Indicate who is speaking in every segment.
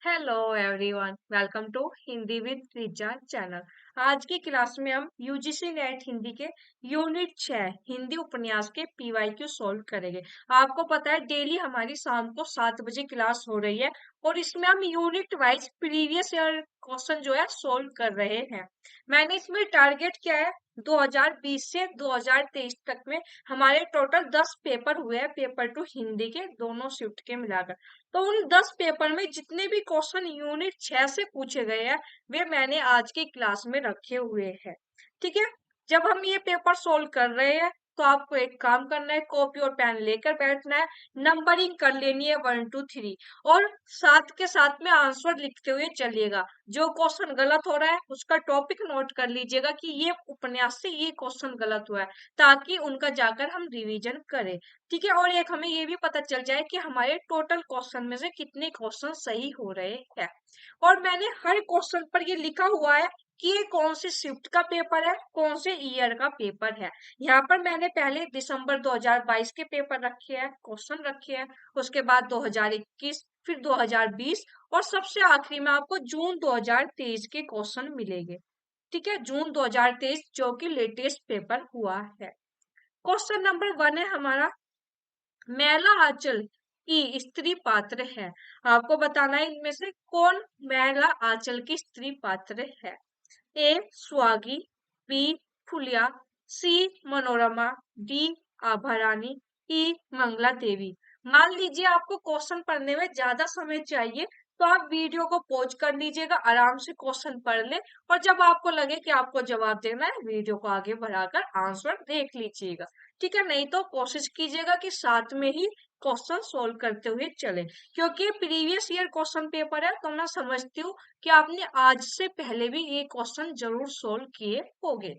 Speaker 1: Hello everyone, welcome to Hindi with Richa channel. आज की class में हम यूजीसी नेट हिंदी के यूनिट 6 हिंदी उपन्यास के पीवाईक्यू सॉल्व करेंगे। आपको पता है डेली हमारी शाम को 7 बजे क्लास हो रही है और इसमें हम unit wise previous year question जो है सॉल्व कर रहे हैं। मैंने इसमें टारगेट किया है 2020 से 2023 तक में हमारे टोटल 10 पेपर हुए हैं, पेपर टू हिंदी के दोनों शिफ्ट के मिलाकर। तो उन 10 पेपर में जितने भी क्वेश्चन यूनिट 6 से पूछे गए हैं वे मैंने आज की क्लास में रखे हुए हैं। ठीक है। जब हम ये पेपर सोल्व कर रहे हैं तो आपको एक काम करना है, कॉपी और पेन लेकर बैठना है, नंबरिंग कर लेनी है 1 2 3 और साथ के साथ में आंसर लिखते हुए चलिएगा। जो क्वेश्चन गलत हो रहा है उसका टॉपिक नोट कर लीजिएगा कि ये उपन्यास से ये क्वेश्चन गलत हुआ है, ताकि उनका जाकर हम रिवीजन करें। ठीक है। और एक हमें ये भी पता चल जाए कि हमारे टोटल क्वेश्चन में से कितने क्वेश्चन सही हो रहे हैं। और मैंने हर क्वेश्चन पर ये लिखा हुआ है कि ये कौन से शिफ्ट का पेपर है, कौन से ईयर का पेपर है। यहाँ पर मैंने पहले दिसंबर 2022 के पेपर रखे हैं, क्वेश्चन रखे हैं, उसके बाद 2021, फिर 2020 और सबसे आखिरी में आपको जून 2023 के क्वेश्चन मिलेंगे। ठीक है, जून 2023 जो कि लेटेस्ट पेपर हुआ है। क्वेश्चन नंबर 1 है हमारा, मैला आंचल की स्त्री पात्र है। आपको बताना है इनमें से कौन मैला आंचल की स्त्री पात्र है। ए स्वागी, बी फुलिया, सी मनोरमा, डी आभा रानी, ई मंगला देवी। मान लीजिए आपको क्वेश्चन पढ़ने में ज्यादा समय चाहिए तो आप वीडियो को पॉज कर लीजिएगा, आराम से क्वेश्चन पढ़ ले और जब आपको लगे कि आपको जवाब देना है वीडियो को आगे बढ़ाकर आंसर देख लीजिएगा। ठीक है, नहीं तो कोशिश कीजिएगा कि साथ में ही क्वेश्चन सोल्व करते हुए चले, क्योंकि प्रीवियस ईयर क्वेश्चन पेपर है तो मैं समझती हूँ कि आपने आज से पहले भी ये क्वेश्चन जरूर सोल्व किए होंगे।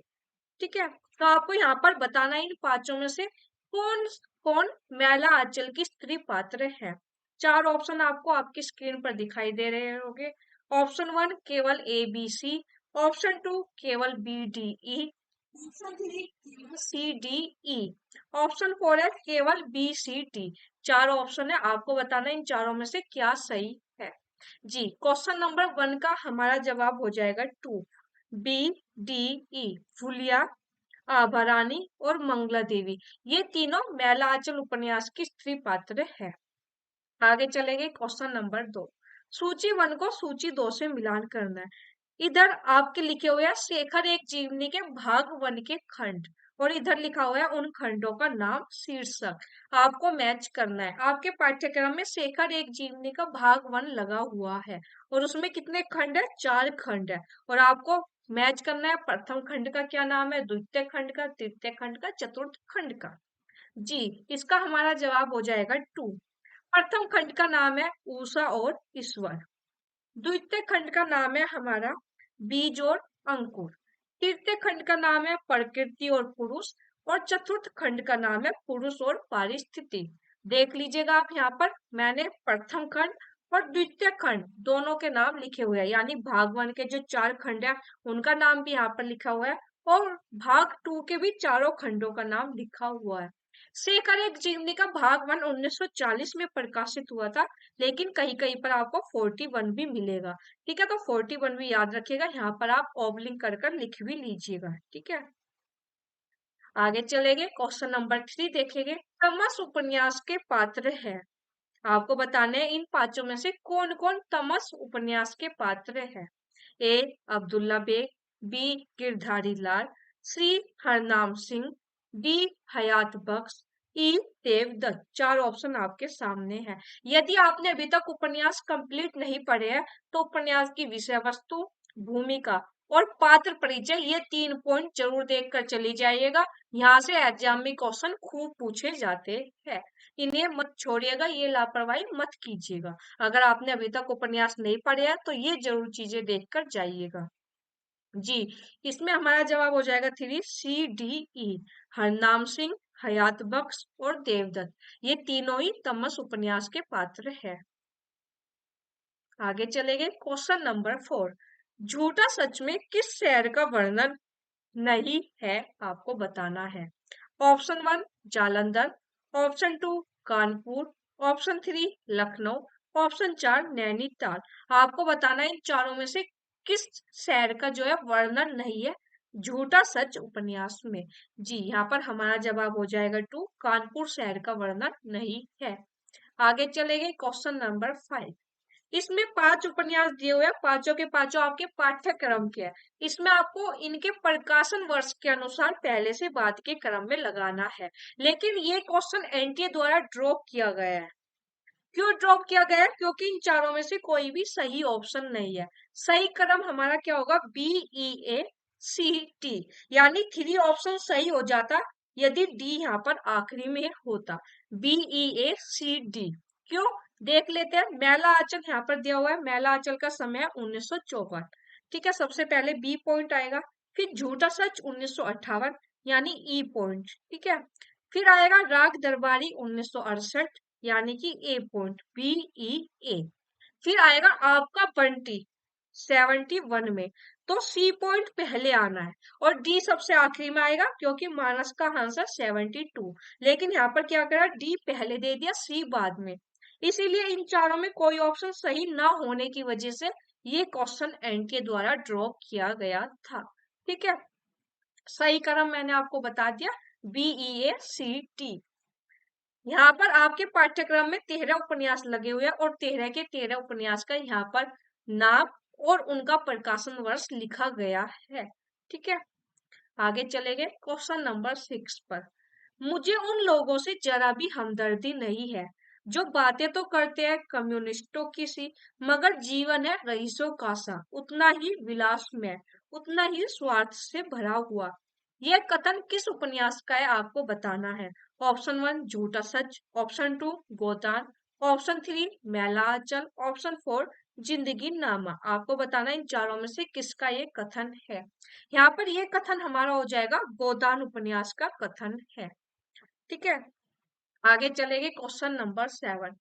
Speaker 1: ठीक है, तो आपको यहाँ पर बताना है इन पांचों में से कौन कौन मैला आंचल की स्त्री पात्र है। चार ऑप्शन आपको आपकी स्क्रीन पर दिखाई दे रहे होंगे। ऑप्शन 1 केवल ए बी सी, ऑप्शन 2 केवल बी डी ई, ऑप्शन 3 केवल सी डी ई, ऑप्शन 4 है केवल बी सी डी। चार ऑप्शन है, आपको बताना है इन चारों में से क्या सही है। जी, क्वेश्चन नंबर 1 का हमारा जवाब हो जाएगा 2, बी डी ई, फुलिया, आभा और मंगला देवी। ये तीनों मैला आंचल उपन्यास की स्त्री पात्र है। आगे चलेंगे क्वेश्चन नंबर 2। सूची 1 को सूची 2 से मिलान करना है। इधर आपके लिखे हुए हैं शेखर एक जीवनी के भाग 1 के खंड और इधर लिखा हुआ है उन खंडों का नाम शीर्षक। आपको मैच करना है। आपके पाठ्यक्रम में शेखर एक जीवनी का भाग 1 लगा हुआ है और उसमें कितने खंड है, 4 खंड है। और आपको मैच करना है प्रथम खंड का क्या नाम है, द्वितीय खंड का, तृतीय खंड का, चतुर्थ खंड का। जी, इसका हमारा जवाब हो जाएगा 2। प्रथम खंड का नाम है ऊषा और ईश्वर, द्वितीय खंड का नाम है हमारा बीज और अंकुर, तृतीय खंड का नाम है प्रकृति और पुरुष और चतुर्थ खंड का नाम है पुरुष और पारिस्थिति। देख लीजिएगा आप, यहाँ पर मैंने प्रथम खंड और द्वितीय खंड दोनों के नाम लिखे हुए हैं, यानी भाग 1 के जो 4 खंड है उनका नाम भी यहाँ पर लिखा हुआ है और भाग 2 के भी चारों खंडों का नाम लिखा हुआ है। शेखर एक जीवनी का भाग 1 1940 में प्रकाशित हुआ था, लेकिन कहीं कहीं पर आपको 41 भी मिलेगा। ठीक है, तो 41 भी याद रखिएगा, यहाँ पर आप ओबलिंग कर कर लिख भी लीजिएगा। ठीक है, आगे चलेंगे क्वेश्चन नंबर 3 देखेंगे। तमस उपन्यास के पात्र है। आपको बताने हैं इन पांचों में से कौन कौन तमस उपन्यास के पात्र है। ए अब्दुल्ला बेग, बी गिरधारी लाल, सी हरनाम सिंह, डी हयात बख्श, ई देवदत्त। चार ऑप्शन आपके सामने है। यदि आपने अभी तक उपन्यास कंप्लीट नहीं पढ़े हैं तो उपन्यास की विषय वस्तु, भूमिका और पात्र परिचय ये 3 पॉइंट जरूर देख कर चली जाइएगा। यहाँ से एग्जाम में क्वेश्चन खूब पूछे जाते हैं, इन्हें मत छोड़िएगा, ये लापरवाही मत कीजिएगा। अगर आपने अभी तक उपन्यास नहीं पढ़े हैं तो ये जरूर चीजें देखकर जाइएगा। जी, इसमें हमारा जवाब हो जाएगा 3 C D E, Harnam Singh, Hayat Bakhsh और देवदत्त। ये तीनों ही तमस उपन्यास के पात्र है। आगे चलेंगे क्वेश्चन नंबर 4। झूठा सच में किस शहर का वर्णन नहीं है, आपको बताना है। Option 1 Jalandhar, option 2 Kanpur, option 3 Lucknow option 4 Nainital. आपको बताना है इन चारों में से किस शहर का जो है वर्णन नहीं है झूठा सच उपन्यास में। जी यहाँ पर हमारा जवाब हो जाएगा 2, कानपुर शहर का वर्णन नहीं है। आगे चलेंगे क्वेश्चन नंबर 5। इसमें 5 उपन्यास दिए हुए हैं, पांचों के पांचों आपके पाठ्यक्रम के हैं। इसमें आपको इनके प्रकाशन वर्ष के अनुसार पहले से बाद के क्रम में लगाना है, लेकिन ये क्वेश्चन एनटीए द्वारा ड्रॉप किया गया है। क्यों ड्रॉप किया गया है? क्योंकि इन चारों में से कोई भी सही ऑप्शन नहीं है। सही क्रम हमारा क्या होगा? BEACT, यानी 3 ऑप्शन सही हो जाता यदि डी यहाँ पर आखिरी में होता। BEACD। क्यों? देख लेते हैं। मैला आंचल यहाँ पर दिया हुआ है, मैला आंचल का समय है 1954। ठीक है, सबसे पहले बी पॉइंट आएगा। फिर झूठा सच 1958, यानी ई पॉइंट। ठीक है, फिर आएगा राग दरबारी 1968, यानी कि ए पॉइंट, BEA। फिर आएगा आपका बंटी 71 में, तो सी पॉइंट पहले आना है, और डी सबसे आखिरी में आएगा क्योंकि मानस का आंसर 72। लेकिन यहाँ पर क्या करा, डी पहले दे दिया, सी बाद में। इसीलिए इन चारों में कोई ऑप्शन सही ना होने की वजह से ये क्वेश्चन एनटीए द्वारा ड्रॉप किया गया था। ठीक है, सही क्रम मैंने आपको बता दिया, BEACT। यहाँ पर आपके पाठ्यक्रम में 13 उपन्यास लगे हुए हैं और 13 के 13 उपन्यास का यहाँ पर नाम और उनका प्रकाशन वर्ष लिखा गया है। ठीक है, आगे चलेंगे क्वेश्चन नंबर 6 पर। मुझे उन लोगों से जरा भी हमदर्दी नहीं है जो बातें तो करते हैं कम्युनिस्टों की सी, मगर जीवन है रईसों का सा, उतना ही विलासमय, उतना ही स्वार्थ से भरा हुआ। यह कथन किस उपन्यास का है आपको बताना है। ऑप्शन 1 झूठा सच, ऑप्शन 2 गोदान, ऑप्शन 3 मैला आंचल, ऑप्शन 4 जिंदगी नामा। आपको बताना इन चारों में से किसका ये कथन है। यहाँ पर ये कथन हमारा हो जाएगा गोदान उपन्यास का कथन है। ठीक है, आगे चलेंगे क्वेश्चन नंबर 7।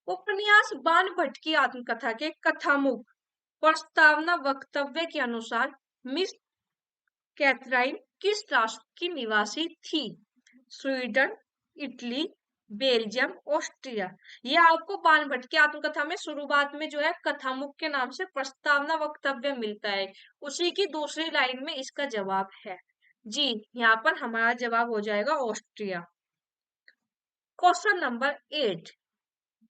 Speaker 1: उपन्यास बाण भट्ट की आत्मकथा के कथामुख प्रस्तावना वक्तव्य के अनुसार मिस कैथराइन किस राष्ट्र की निवासी थी? Sweden, Italy, Belgium, Austria. ये आपको बाण भट्ट की आत्मकथा में शुरुआत में जो है कथामुख के नाम से प्रस्तावना वक्तव्य मिलता है, उसी की दूसरी लाइन में इसका जवाब है। जी यहाँ पर हमारा जवाब हो जाएगा ऑस्ट्रिया। Question number 8।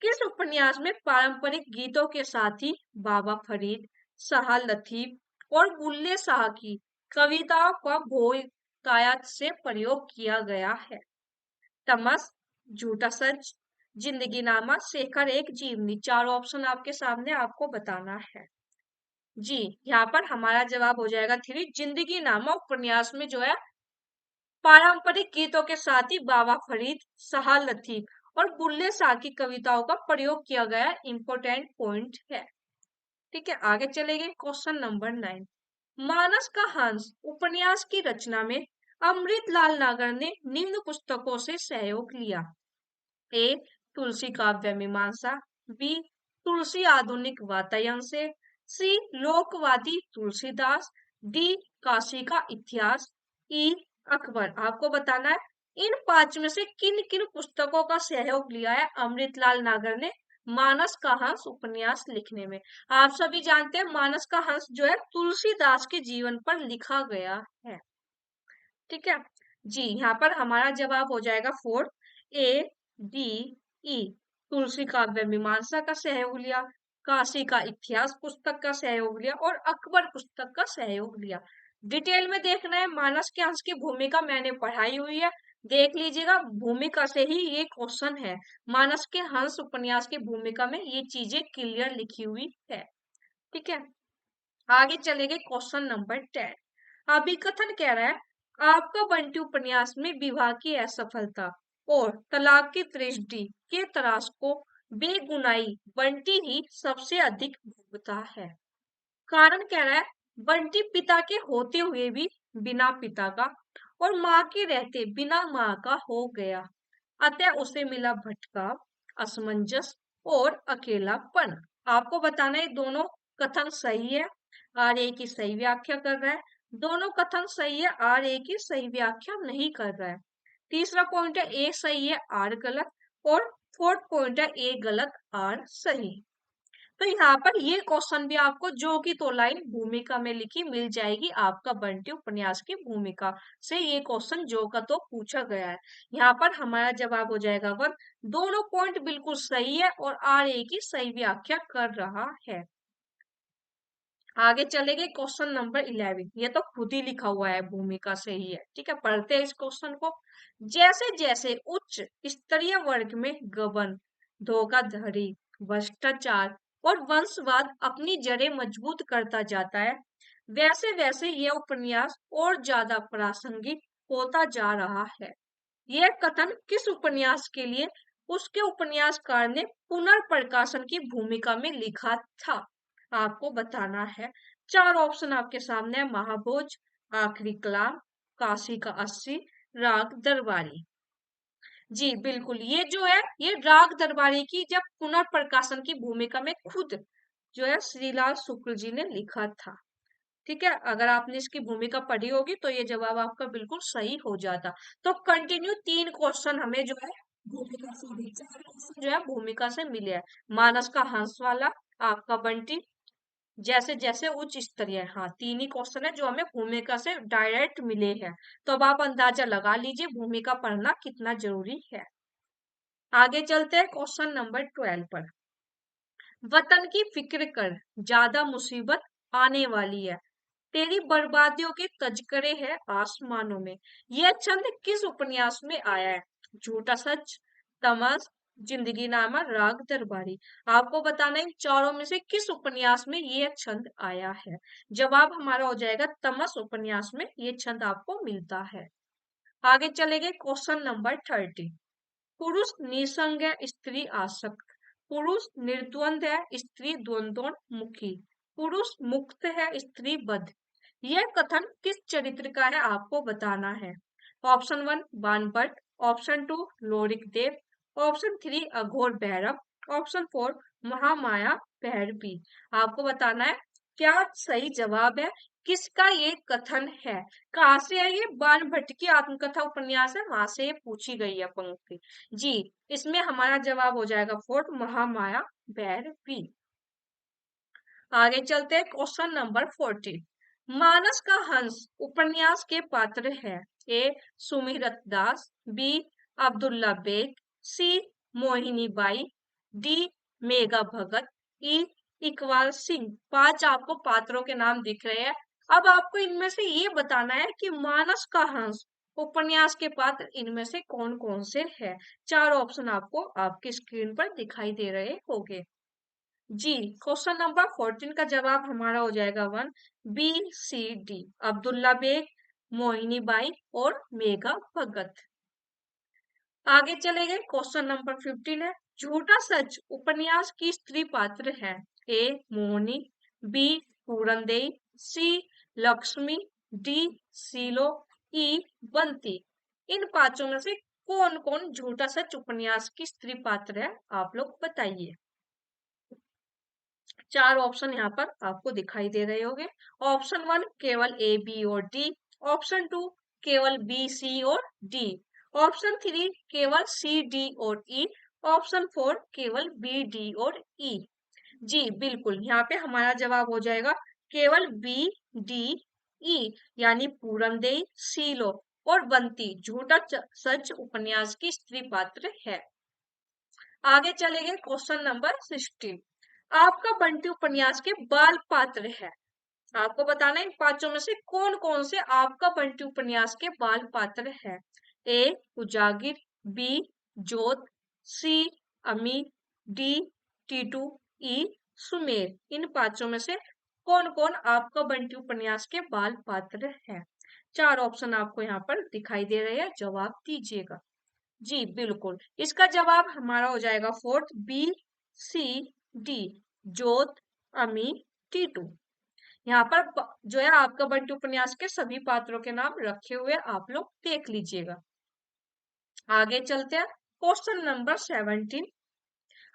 Speaker 1: किस उपन्यास में पारंपरिक गीतों के साथ ही बाबा फरीद, शाह लतीफ और बुल्ले शाह की कविताओं का बहुतायत से प्रयोग किया गया है? तमस, झूठा सच, जिंदगी नामा, शेखर एक जीवनी। चार ऑप्शन आपके सामने, आपको बताना है। जी यहाँ पर हमारा जवाब हो जाएगा 3, जिंदगी नामा उपन्यास में जो है पारंपरिक गीतों के साथ ही बाबा फरीद, शाह लतीफ और बुल्ले शाह की कविताओं का प्रयोग किया गया इंपॉर्टेंट पॉइंट है। ठीक है, आगे चलेंगे क्वेश्चन नंबर 9। मानस का हंस उपन्यास की रचना में अमृतलाल नागर ने निम्न पुस्तकों से सहयोग लिया। ए तुलसी काव्य मीमांसा, बी तुलसी आधुनिक वातायन से, सी लोकवादी तुलसीदास, डी काशी का इतिहास, ई अकबर। आपको बताना है इन 5 में से किन किन पुस्तकों का सहयोग लिया है अमृतलाल नागर ने मानस का हंस उपन्यास लिखने में। आप सभी जानते हैं मानस का हंस जो है तुलसीदास के जीवन पर लिखा गया है। ठीक है, जी यहाँ पर हमारा जवाब हो जाएगा 4, ए डी ई। तुलसी काव्य मीमांसा का सहयोग लिया, काशी का इतिहास पुस्तक का सहयोग लिया और अकबर पुस्तक का सहयोग लिया। डिटेल में देखना है मानस के अंश की भूमिका मैंने पढ़ाई हुई है, देख लीजिएगा, भूमिका से ही ये क्वेश्चन है। मानस के हंस उपन्यास की भूमिका में ये चीजें क्लियर लिखी हुई है। ठीक है, आगे चलेंगे क्वेश्चन नंबर 10। अभिकथन कह रहा है आपका बंटी उपन्यास में विवाह की असफलता और तलाक की दृष्टि के त्रास को बेगुनाही बंटी ही सबसे अधिक भुगता है। कारण कह रहा है बंटी पिता के होते हुए भी बिना पिता का और माँ के रहते बिना माँ का हो गया, अतः उसे मिला भटकाव, असमंजस और अकेलापन। आपको बताना है दोनों कथन सही है, आर ए की सही व्याख्या कर रहा है। दोनों कथन सही है, आर ए की सही व्याख्या नहीं कर रहा है। तीसरा पॉइंट है ए सही है, आर गलत, और फोर्थ पॉइंट है ए गलत, आर सही। तो यहाँ पर ये क्वेश्चन भी आपको जो की तो लाइन भूमिका में लिखी मिल जाएगी, आपका बंटी उपन्यास की भूमिका से ये क्वेश्चन जो का तो पूछा गया है। यहाँ पर हमारा जवाब हो जाएगा वन। दोनों पॉइंट बिल्कुल सही है और आर ए की सही व्याख्या कर रहा है। आगे चलेंगे क्वेश्चन नंबर 11। ये तो खुद ही लिखा हुआ है, भूमिका से ही है। ठीक है, पढ़ते हैं इस क्वेश्चन को। जैसे जैसे उच्च स्तरीय वर्ग में गबन, धोखाधड़ी, भ्रष्टाचार और वंशवाद अपनी जड़ें मजबूत करता जाता है, वैसे वैसे यह उपन्यास और ज्यादा प्रासंगिक होता जा रहा है। यह कथन किस उपन्यास के लिए उसके उपन्यासकार ने पुनर्प्रकाशन की भूमिका में लिखा था, आपको बताना है। चार ऑप्शन आपके सामने है। महाभोज, आखिरी कलाम, काशी का अस्सी, राग दरबारी। जी बिल्कुल, ये जो है ये राग दरबारी की जब पुनर्प्रकाशन की भूमिका में खुद जो है श्रीलाल शुक्ल जी ने लिखा था। ठीक है, अगर आपने इसकी भूमिका पढ़ी होगी तो ये जवाब आपका बिल्कुल सही हो जाता। तो कंटिन्यू तीन क्वेश्चन हमें जो है भूमिका से चार क्वेश्चन जो है भूमिका से मिले हैं। मानस का हंस वाला, आपका बंटी, जैसे जैसे उच्च स्तरीय, हाँ तीन ही क्वेश्चन है जो हमें भूमिका से डायरेक्ट मिले हैं। तो अब आप अंदाजा लगा लीजिए भूमिका पढ़ना कितना जरूरी है। आगे चलते हैं क्वेश्चन नंबर 12 पर। वतन की फिक्र कर, ज्यादा मुसीबत आने वाली है, तेरी बर्बादियों के तजकरे है आसमानों में। यह छंद किस उपन्यास में आया है? झूठा सच, तमस, जिंदगी नामा, राग दरबारी। आपको बताना है इन चारों में से किस उपन्यास में यह छंद आया है। जवाब हमारा हो जाएगा तमस उपन्यास में यह छंद आपको मिलता है। आगे चलेंगे क्वेश्चन नंबर 30। पुरुष निसंग है, स्त्री आसक्त। पुरुष निर्द्वंद है, स्त्री द्वंद्वोन्मुखी। पुरुष मुक्त है, स्त्री बद्ध। यह कथन किस चरित्र का है, आपको बताना है। Option one Banabhatta, option two Lorik Dev, option three Aghor Bhairav, option four Mahamaya Bhairavi. आपको बताना है क्या सही जवाब है, किसका ये कथन है। कहाँ से है ये? बाणभट्ट की आत्मकथा उपन्यास है, वहां से ये पूछी गई है पंक्ति। जी, इसमें हमारा जवाब हो जाएगा फोर्थ महामाया भैरवी। आगे चलते हैं क्वेश्चन नंबर 14। मानस का हंस उपन्यास के पात्र है। A Sumirat Das, B Abdulla Beg, C Mohini Bai, D Megha Bhagat, E Iqbal Singh. पांच आपको पात्रों के नाम दिख रहे हैं। अब आपको इनमें से ये बताना है कि मानस का हंस उपन्यास के पात्र इनमें से कौन कौन से हैं। चार ऑप्शन आपको आपकी स्क्रीन पर दिखाई दे रहे होंगे। जी, क्वेश्चन नंबर 14 का जवाब हमारा हो जाएगा one, B C D, Abdullah Beg, Mohini Bai और मेघा भगत। आगे चले गए क्वेश्चन नंबर 15 है। झूठा सच उपन्यास की स्त्री पात्र है। ए मोहिनी, बी पूरनदेई, सी लक्ष्मी, डी सीलो, ई बंती। इन पांचों में से कौन कौन झूठा सच उपन्यास की स्त्री पात्र है, आप लोग बताइए। चार ऑप्शन यहाँ पर आपको दिखाई दे रहे होंगे। ऑप्शन वन केवल ए बी और डी, ऑप्शन टू केवल बी सी और डी, ऑप्शन थ्री केवल सी डी और ई, ऑप्शन फोर केवल बी डी और ई। जी बिल्कुल, यहाँ पे हमारा जवाब हो जाएगा केवल बी डी ई, यानी पूरनदेई, सीलो और बंती झूठा सच उपन्यास की स्त्री पात्र है। आगे चलेंगे क्वेश्चन नंबर 16। आपका बंटी उपन्यास के बाल पात्र है। आपको बताना है इन पांचों में से कौन कौन से आपका बंटी उपन्यास के बाल पात्र है। ए उजागिर, बी जोत, सी अमी, डी टीटू, ई सुमेर। इन पांचों में से कौन कौन आपका बंटी उपन्यास के बाल पात्र है। चार ऑप्शन आपको यहाँ पर दिखाई दे रहे हैं, जवाब दीजिएगा। जी बिल्कुल, इसका जवाब हमारा हो जाएगा फोर्थ, बी सी डी, जोत अमी टीटू। यहाँ पर जो है आपका बंटी उपन्यास के सभी पात्रों के नाम रखे हुए आप लोग देख लीजिएगा। आगे चलते हैं क्वेश्चन नंबर 17।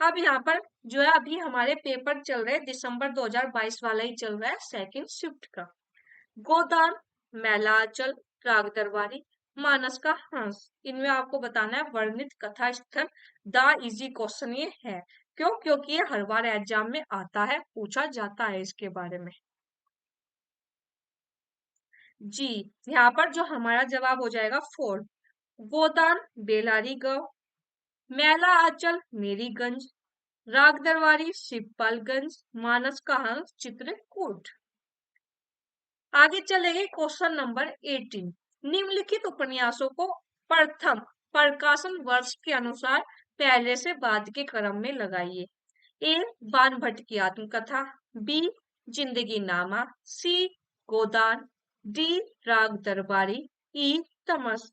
Speaker 1: अब यहाँ पर जो है अभी हमारे पेपर चल रहे हैं, दिसंबर 2022 वाला ही चल रहा है, सेकंड शिफ्ट का। गोदान, मैलाचल, राग दरबारी, मानस का हंस। इनमें आपको बताना है वर्णित कथा स्थल। द इजी क्वेश्चन ये है। क्यों? क्योंकि ये हर बार एग्जाम में आता है, पूछा जाता है इसके बारे में। जी, यहाँ पर जो हमारा जवाब हो जाएगा फोर। गोदान बेलारी गांव, मैला आंचल मेरीगंज, राग दरबारी शिवपालगंज, मानस का हंस चित्रकूट। आगे चलेंगे क्वेश्चन नंबर 18। निम्नलिखित उपन्यासों को प्रथम प्रकाशन वर्ष के अनुसार पहले से बाद के क्रम में लगाइए। ए बाणभट्ट की आत्मकथा, बी जिंदगी नामा, सी गोदान, डी राग दरबारी, ई तमस।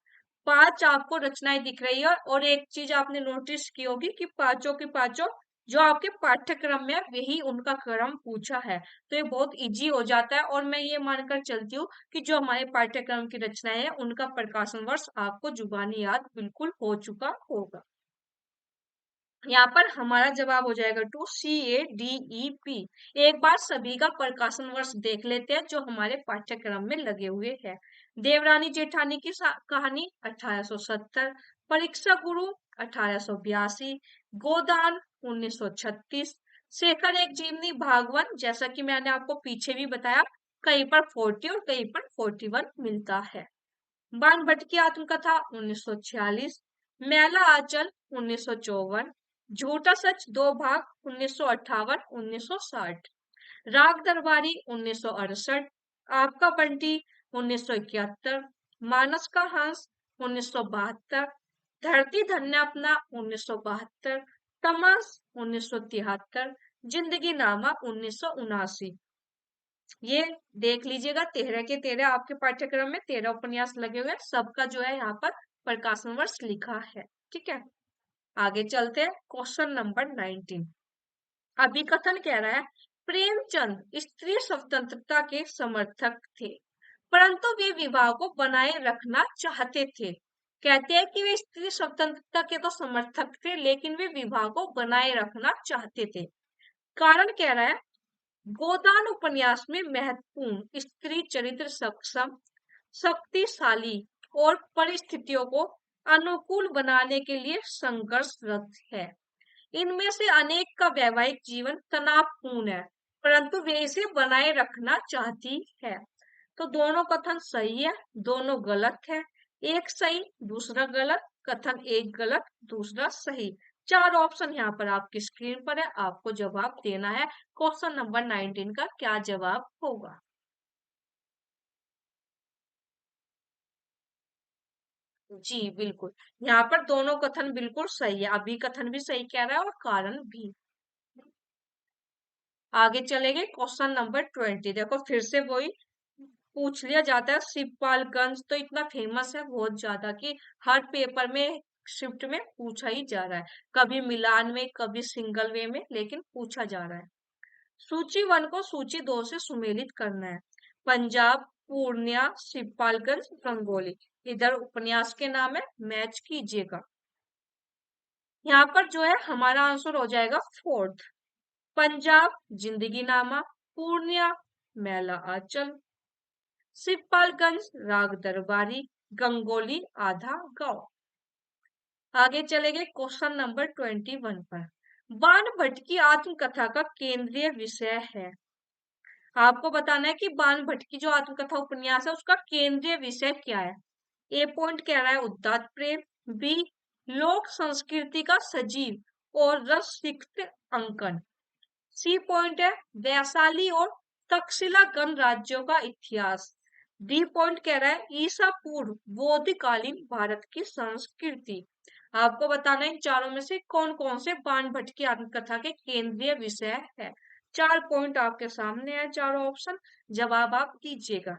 Speaker 1: पांच आपको रचनाएं दिख रही है और एक चीज आपने नोटिस की होगी कि पांचों के पांचों जो आपके पाठ्यक्रम में है, वही उनका क्रम पूछा है। तो ये बहुत इजी हो जाता है और मैं ये मानकर चलती हूँ कि जो हमारे पाठ्यक्रम की रचनाएं हैं उनका प्रकाशन वर्ष आपको जुबानी याद बिल्कुल हो चुका होगा। यहाँ पर हमारा जवाब हो जाएगा टू CADEP। एक बार सभी का प्रकाशन वर्ष देख लेते हैं जो हमारे पाठ्यक्रम में लगे हुए हैं। देवरानी जेठानी की कहानी 1870, परीक्षा गुरु 1882, गोदान 1936, शेखर एक जीवनी भागवन जैसा कि मैंने आपको पीछे भी बताया कहीं पर 40 और कहीं पर 41 मिलता है। बाणभट्ट की आत्मकथा 1946, मैला आंचल 1954, झूठा सच दो भाग 1958 1960, राग दरबारी 1968, आपका बंटी 1971, मानस का हंस 1972, धरती धन्य अपना 1972, तमस 1973, जिंदगी नामा 1979। ये देख लीजिएगा 13 के 13 आपके पाठ्यक्रम में 13 उपन्यास लगे हुए हैं, सबका जो है यहाँ पर प्रकाशन वर्ष लिखा है। ठीक है, आगे चलते हैं क्वेश्चन नंबर 19। अभिकथन कह रहा है प्रेमचंद स्त्री स्वतंत्रता के समर्थक थे परंतु वे विवाह को बनाए रखना चाहते थे। कहते हैं कि वे स्त्री स्वतंत्रता के तो समर्थक थे लेकिन वे विवाह को बनाए रखना चाहते थे। कारण कह रहा है गोदान उपन्यास में महत्वपूर्ण स्त्री चरित्र सक्षम, शक्तिशाली और परिस्थितियों को अनुकूल बनाने के लिए संघर्षरत है। इनमें से अनेक का वैवाहिक जीवन तनावपूर्ण है परंतु वे इसे बनाए रखना चाहती है। तो दोनों कथन सही है, दोनों गलत है। एक सही दूसरा गलत, कथन एक गलत दूसरा सही। चार ऑप्शन यहाँ पर आपकी स्क्रीन पर है, आपको जवाब देना है। क्वेश्चन नंबर 19 का क्या जवाब होगा? जी बिल्कुल, यहाँ पर दोनों कथन बिल्कुल सही है। अभी कथन भी सही कह रहा है और कारण भी। आगे चलेंगे क्वेश्चन नंबर 20। देखो फिर से वही पूछ लिया जाता है। शिवपालगंज तो इतना फेमस है बहुत ज्यादा कि हर पेपर में शिफ्ट में पूछा ही जा रहा है, कभी मिलान में कभी सिंगल वे में, लेकिन पूछा जा रहा है। सूची 1 को सूची 2 से सुमेलित करना है। पंजाब, पूर्णिया, शिवपालगंज, गंगोली। इधर उपन्यास के नाम है, मैच कीजिएगा। यहाँ पर जो है हमारा आंसर हो जाएगा फोर्थ। पंजाब जिंदगी नामा, पूर्णिया मैला आंचल, शिवपालगंज राग दरबारी, गंगोली आधा गांव। आगे चलेंगे क्वेश्चन नंबर 21 पर। बाणभट्ट की आत्मकथा का केंद्रीय विषय है। आपको बताना है कि बाणभट्ट की जो आत्मकथा उपन्यास है उसका केंद्रीय विषय क्या है। ए पॉइंट कह रहा है उदात्त प्रेम, बी लोक संस्कृति का सजीव और रससिक्त अंकन, सी पॉइंट है वैशाली और तक्षशिला गणराज्यों का इतिहास, डी पॉइंट कह रहा है ईसा पूर्व बोधिकालीन भारत की संस्कृति। आपको बताना है इन चारों में से कौन कौन से बाणभट्ट की आत्मकथा के केंद्रीय विषय है। चार पॉइंट आपके सामने है, चारों ऑप्शन, जवाब आप दीजिएगा।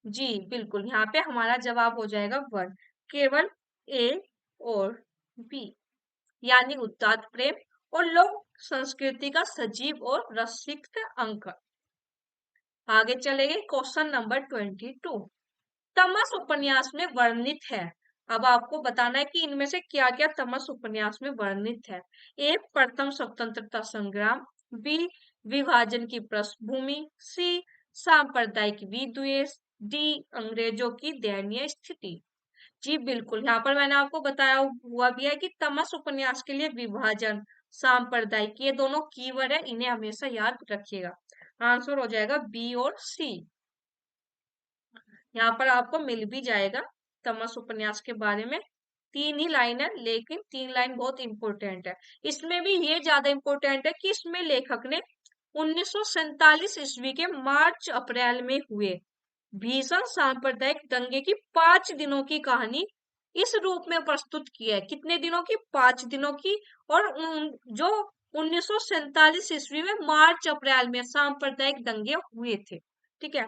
Speaker 1: जी बिल्कुल, यहाँ पे हमारा जवाब हो जाएगा 1, केवल ए और बी, यानी उदात्त प्रेम और लोक संस्कृति का सजीव और रसिक अंक। आगे चलेंगे क्वेश्चन नंबर 22। तमस उपन्यास में वर्णित है। अब आपको बताना है कि इनमें से क्या क्या तमस उपन्यास में वर्णित है। ए प्रथम स्वतंत्रता संग्राम, बी विभाजन की पृष्ठभूमि, सी सांप्रदायिक विद्वेष, डी अंग्रेजों की दयनीय स्थिति। जी बिल्कुल, यहाँ पर मैंने आपको बताया हुआ भी है कि तमस उपन्यास के लिए विभाजन, सांप्रदायिक, ये दोनों कीवर्ड है, इन्हें हमेशा याद रखिएगा। आंसर हो जाएगा बी और सी। यहाँ पर आपको मिल भी जाएगा तमस उपन्यास के बारे में। 3 ही लाइन है, लेकिन 3 लाइन बहुत इंपॉर्टेंट है। इसमें भी ये ज्यादा इंपॉर्टेंट है कि इसमें लेखक ने 1947 ईस्वी के मार्च अप्रैल में हुए भीषण सांप्रदायिक दंगे की 5 दिनों की कहानी इस रूप में प्रस्तुत की है। कितने दिनों की? 5 दिनों की। और जो 1947 ईस्वी में मार्च अप्रैल में सांप्रदायिक दंगे हुए थे, ठीक है,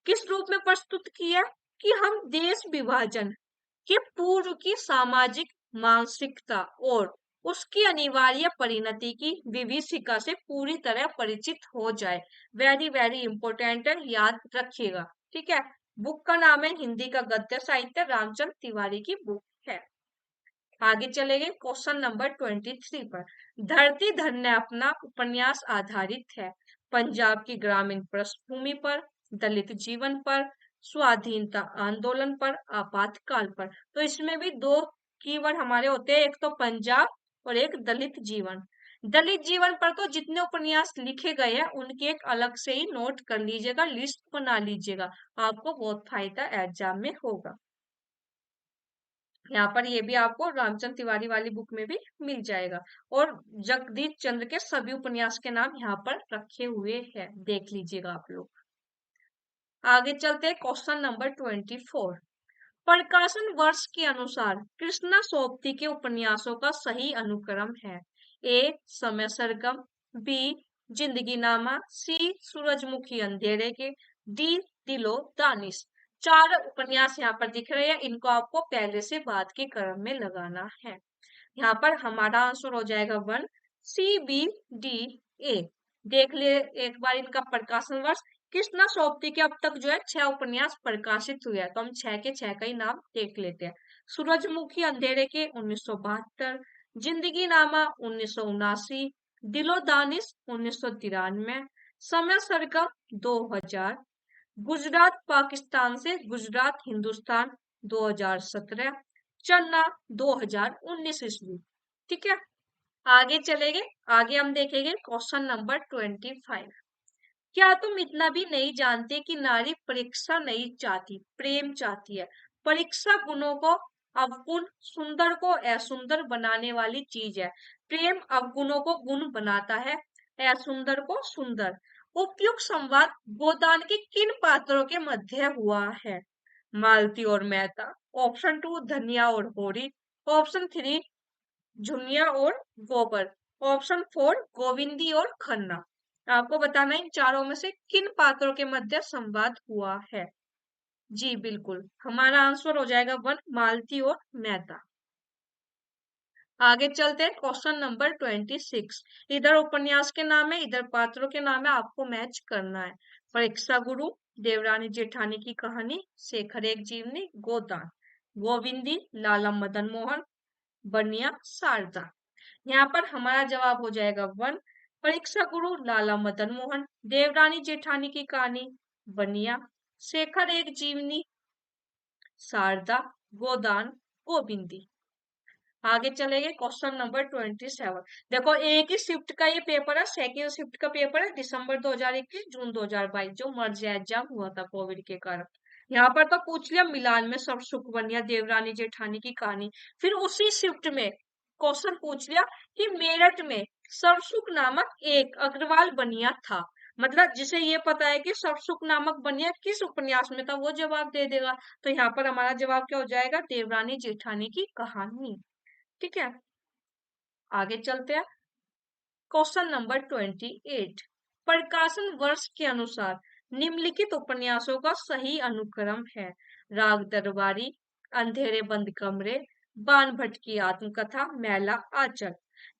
Speaker 1: किस रूप में प्रस्तुत किया? कि हम देश विभाजन के पूर्व की सामाजिक मानसिकता और उसकी अनिवार्य परिणति की विभीषिका से पूरी तरह परिचित हो जाए। वेरी वेरी इंपॉर्टेंट है, याद रखिएगा। ठीक है, बुक का नाम है हिंदी का गद्य साहित्य, रामचंद्र तिवारी की बुक है। आगे चले गए क्वेश्चन नंबर 23 पर। धरती धन्य अपना उपन्यास आधारित है पंजाब की ग्रामीण पृष्ठभूमि पर, दलित जीवन पर, स्वाधीनता आंदोलन पर, आपातकाल पर। तो इसमें भी दो कीवर्ड हमारे होते हैं, एक तो पंजाब और एक दलित जीवन। दलित जीवन पर तो जितने उपन्यास लिखे गए हैं उनकी एक अलग से ही नोट कर लीजिएगा, लिस्ट बना लीजिएगा, आपको बहुत फायदा एग्जाम में होगा। यहाँ पर ये भी आपको रामचंद्र तिवारी वाली बुक में भी मिल जाएगा। और जगदीश चंद्र के सभी उपन्यास के नाम यहाँ पर रखे हुए हैं, देख लीजिएगा आप लोग। आगे चलते हैं क्वेश्चन नंबर 24। प्रकाशन वर्ष के अनुसार कृष्णा सोबती के उपन्यासों का सही अनुक्रम है। ए समय सरगम, बी जिंदगीनामा, सी सूरजमुखी अंधेरे के, डी दिलो दानिश। चार उपन्यास यहाँ पर दिख रहे हैं, इनको आपको पहले से बाद के क्रम में लगाना है। यहाँ पर हमारा आंसर हो जाएगा 1, सी बी डी ए। देख ले एक बार इनका प्रकाशन वर्ष। कृष्णा सोबती के अब तक जो है 6 उपन्यास प्रकाशित हुए हैं, तो हम 6 के 6 का ही नाम देख लेते हैं। सूरजमुखी अंधेरे के 1972, जिंदगी नामा 1979, दिलो दानिश 1993, समय सरगम 2000, गुजरात पाकिस्तान से गुजरात हिंदुस्तान 2017, चन्ना 2019 ईस्वी। ठीक है, आगे चलेंगे। आगे हम देखेंगे क्वेश्चन नंबर 25। क्या तुम इतना भी नहीं जानते कि नारी परीक्षा नहीं चाहती, प्रेम चाहती है। परीक्षा गुणों को अवगुण, सुंदर को असुंदर बनाने वाली चीज है। प्रेम अवगुणों को गुण बनाता है, असुंदर को सुंदर। उपयुक्त संवाद गोदान के किन पात्रों के मध्य हुआ है? मालती और मेहता, ऑप्शन 2 धनिया और होरी, ऑप्शन 3 झुनिया और गोबर, ऑप्शन 4 गोविंदी और खन्ना। आपको बताना इन चारों में से किन पात्रों के मध्य संवाद हुआ है। जी बिल्कुल, हमारा आंसर हो जाएगा 1 मालती और मेहता। आगे चलते हैं क्वेश्चन नंबर 26। इधर उपन्यास के नाम है, इधर पात्रों के नाम है, आपको मैच करना है। परीक्षा गुरु, देवरानी जेठानी की कहानी, शेखर एक जीवनी, गोदान, गोविंदी, लाला मदन मोहन, बनिया, शारदा। यहाँ पर हमारा जवाब हो जाएगा 1 परीक्षा गुरु, लाला मदन मोहन, देवरानी जेठानी की कहानी, बनिया, शेखर एक जीवनी, शारदा, गोदान, गोविंदी। आगे चलेंगे क्वेश्चन नंबर 27। देखो एक ही शिफ्ट का ये पेपर है, सेकेंड शिफ्ट का पेपर है, दिसंबर 2021 जून 2022, जो मर्ज एग्जाम हुआ था कोविड के कारण। यहाँ पर तो पूछ लिया मिलान में सब सुख बनिया, देवरानी जेठानी की कहानी। फिर उसी शिफ्ट में क्वेश्चन पूछ लिया कि मेरठ में सरसुख नामक एक अग्रवाल बनिया था। मतलब जिसे ये पता है कि सरसुख नामक बनिया किस उपन्यास में था, वो जवाब दे देगा। तो यहाँ पर हमारा जवाब क्या हो जाएगा? देवरानी जेठानी की कहानी। ठीक है, आगे चलते हैं। Question number 28। प्रकाशन वर्ष के अनुसार निम्नलिखित उपन्यासों का सही अनुक्रम है। राग दरबारी, अंधेरे बंद कमरे, बाण भट्ट की आत्मकथा, मैला आंचल।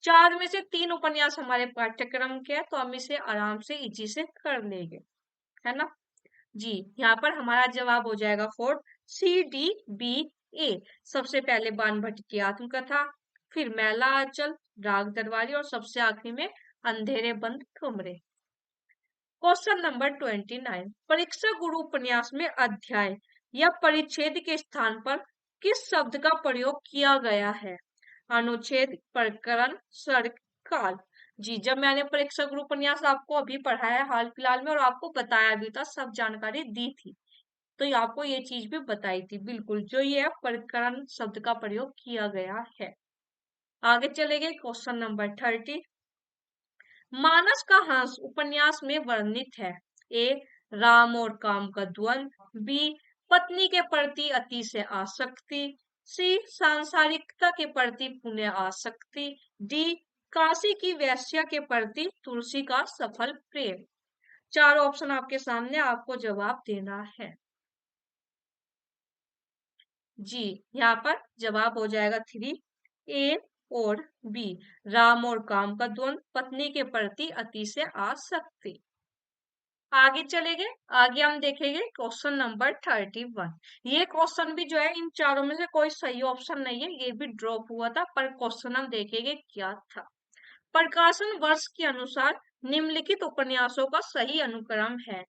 Speaker 1: चार में से 3 उपन्यास हमारे पाठ्यक्रम के हैं, तो हम इसे आराम से इजी से कर लेंगे, है ना। जी, यहाँ पर हमारा जवाब हो जाएगा 4 सी डी बी ए। सबसे पहले बाण भट्ट की आत्मकथा, फिर मैला आंचल, राग दरबारी, और सबसे आखिरी में अंधेरे बंद कमरे। Question number 29। परीक्षा गुरु उपन्यास में अध्याय या परिच्छेद के स्थान पर किस शब्द का प्रयोग किया गया है? अनुच्छेद, प्रकरण, सर्ग, काल। जी, जब मैंने प्रेक्षक उपन्यास आपको अभी पढ़ाया हाल फिलहाल में और आपको बताया भी था, सब जानकारी दी थी, तो ये आपको ये चीज भी बताई थी। बिल्कुल, जो ये है प्रकरण शब्द का प्रयोग किया गया है। आगे चले गए क्वेश्चन नंबर 30। मानस का हंस उपन्यास में वर्णित है। ए, राम और काम का द्वंद्व। बी, पत्नी के प्रति अति से आसक्ति। सी, सांसारिकता के प्रति पुण्य आसक्ति। डी, काशी की वेश्या के प्रति तुलसी का सफल प्रेम। चार ऑप्शन आपके सामने, आपको जवाब देना है। जी, यहाँ पर जवाब हो जाएगा 3, ए और बी, राम और काम का द्वंद्व, पत्नी के प्रति अति से आसक्ति। आगे चले गए, आगे हम देखेंगे क्वेश्चन नंबर 31। ये क्वेश्चन भी जो है इन चारों में से कोई सही ऑप्शन नहीं है, ये भी ड्रॉप हुआ था, पर क्वेश्चन हम देखेंगे क्या था। प्रकाशन वर्ष के अनुसार निम्नलिखित उपन्यासों का सही अनुक्रम है।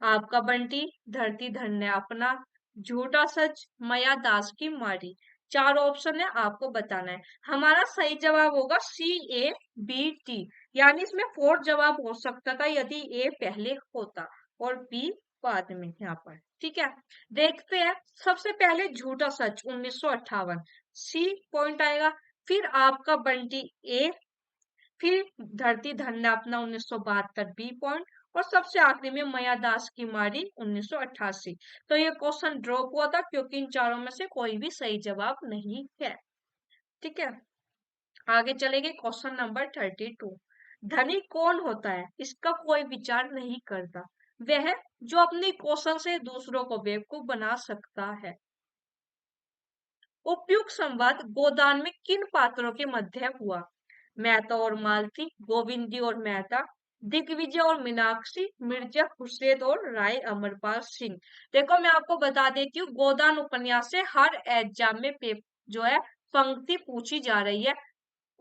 Speaker 1: आपका बंटी, धरती धन्य अपना, झूठा सच, माया दास की मारी। चार ऑप्शन है, आपको बताना है। हमारा सही जवाब होगा CABT, यानी इसमें फोर्थ जवाब हो सकता था यदि ए पहले होता और बी बाद में यहाँ पर। ठीक है, देखते हैं। सबसे पहले झूठा सच 1958, सी पॉइंट आएगा। फिर आपका बंटी ए, फिर धरती धन्य अपना 1972 बी पॉइंट, और सबसे आखिरी में माया दास की मारी 1988। तो ये क्वेश्चन ड्रॉप हुआ था क्योंकि इन चारों में से कोई भी सही जवाब नहीं है। ठीक है, आगे चलेंगे क्वेश्चन नंबर 32। धनी कौन होता है, इसका कोई विचार नहीं करता। वह जो अपने कौशल से दूसरों को बेवकूफ बना सकता है। उपयुक्त संवाद गोदान में किन पात्रों के मध्य हुआ? मेहता और मालती, गोविंदी और मेहता, दिग्विजय और मीनाक्षी, मिर्जा खुर्शीद और राय अमरपाल सिंह। देखो, मैं आपको बता देती हूँ, गोदान उपन्यास से हर एग्जाम में जो है पंक्ति पूछी जा रही है।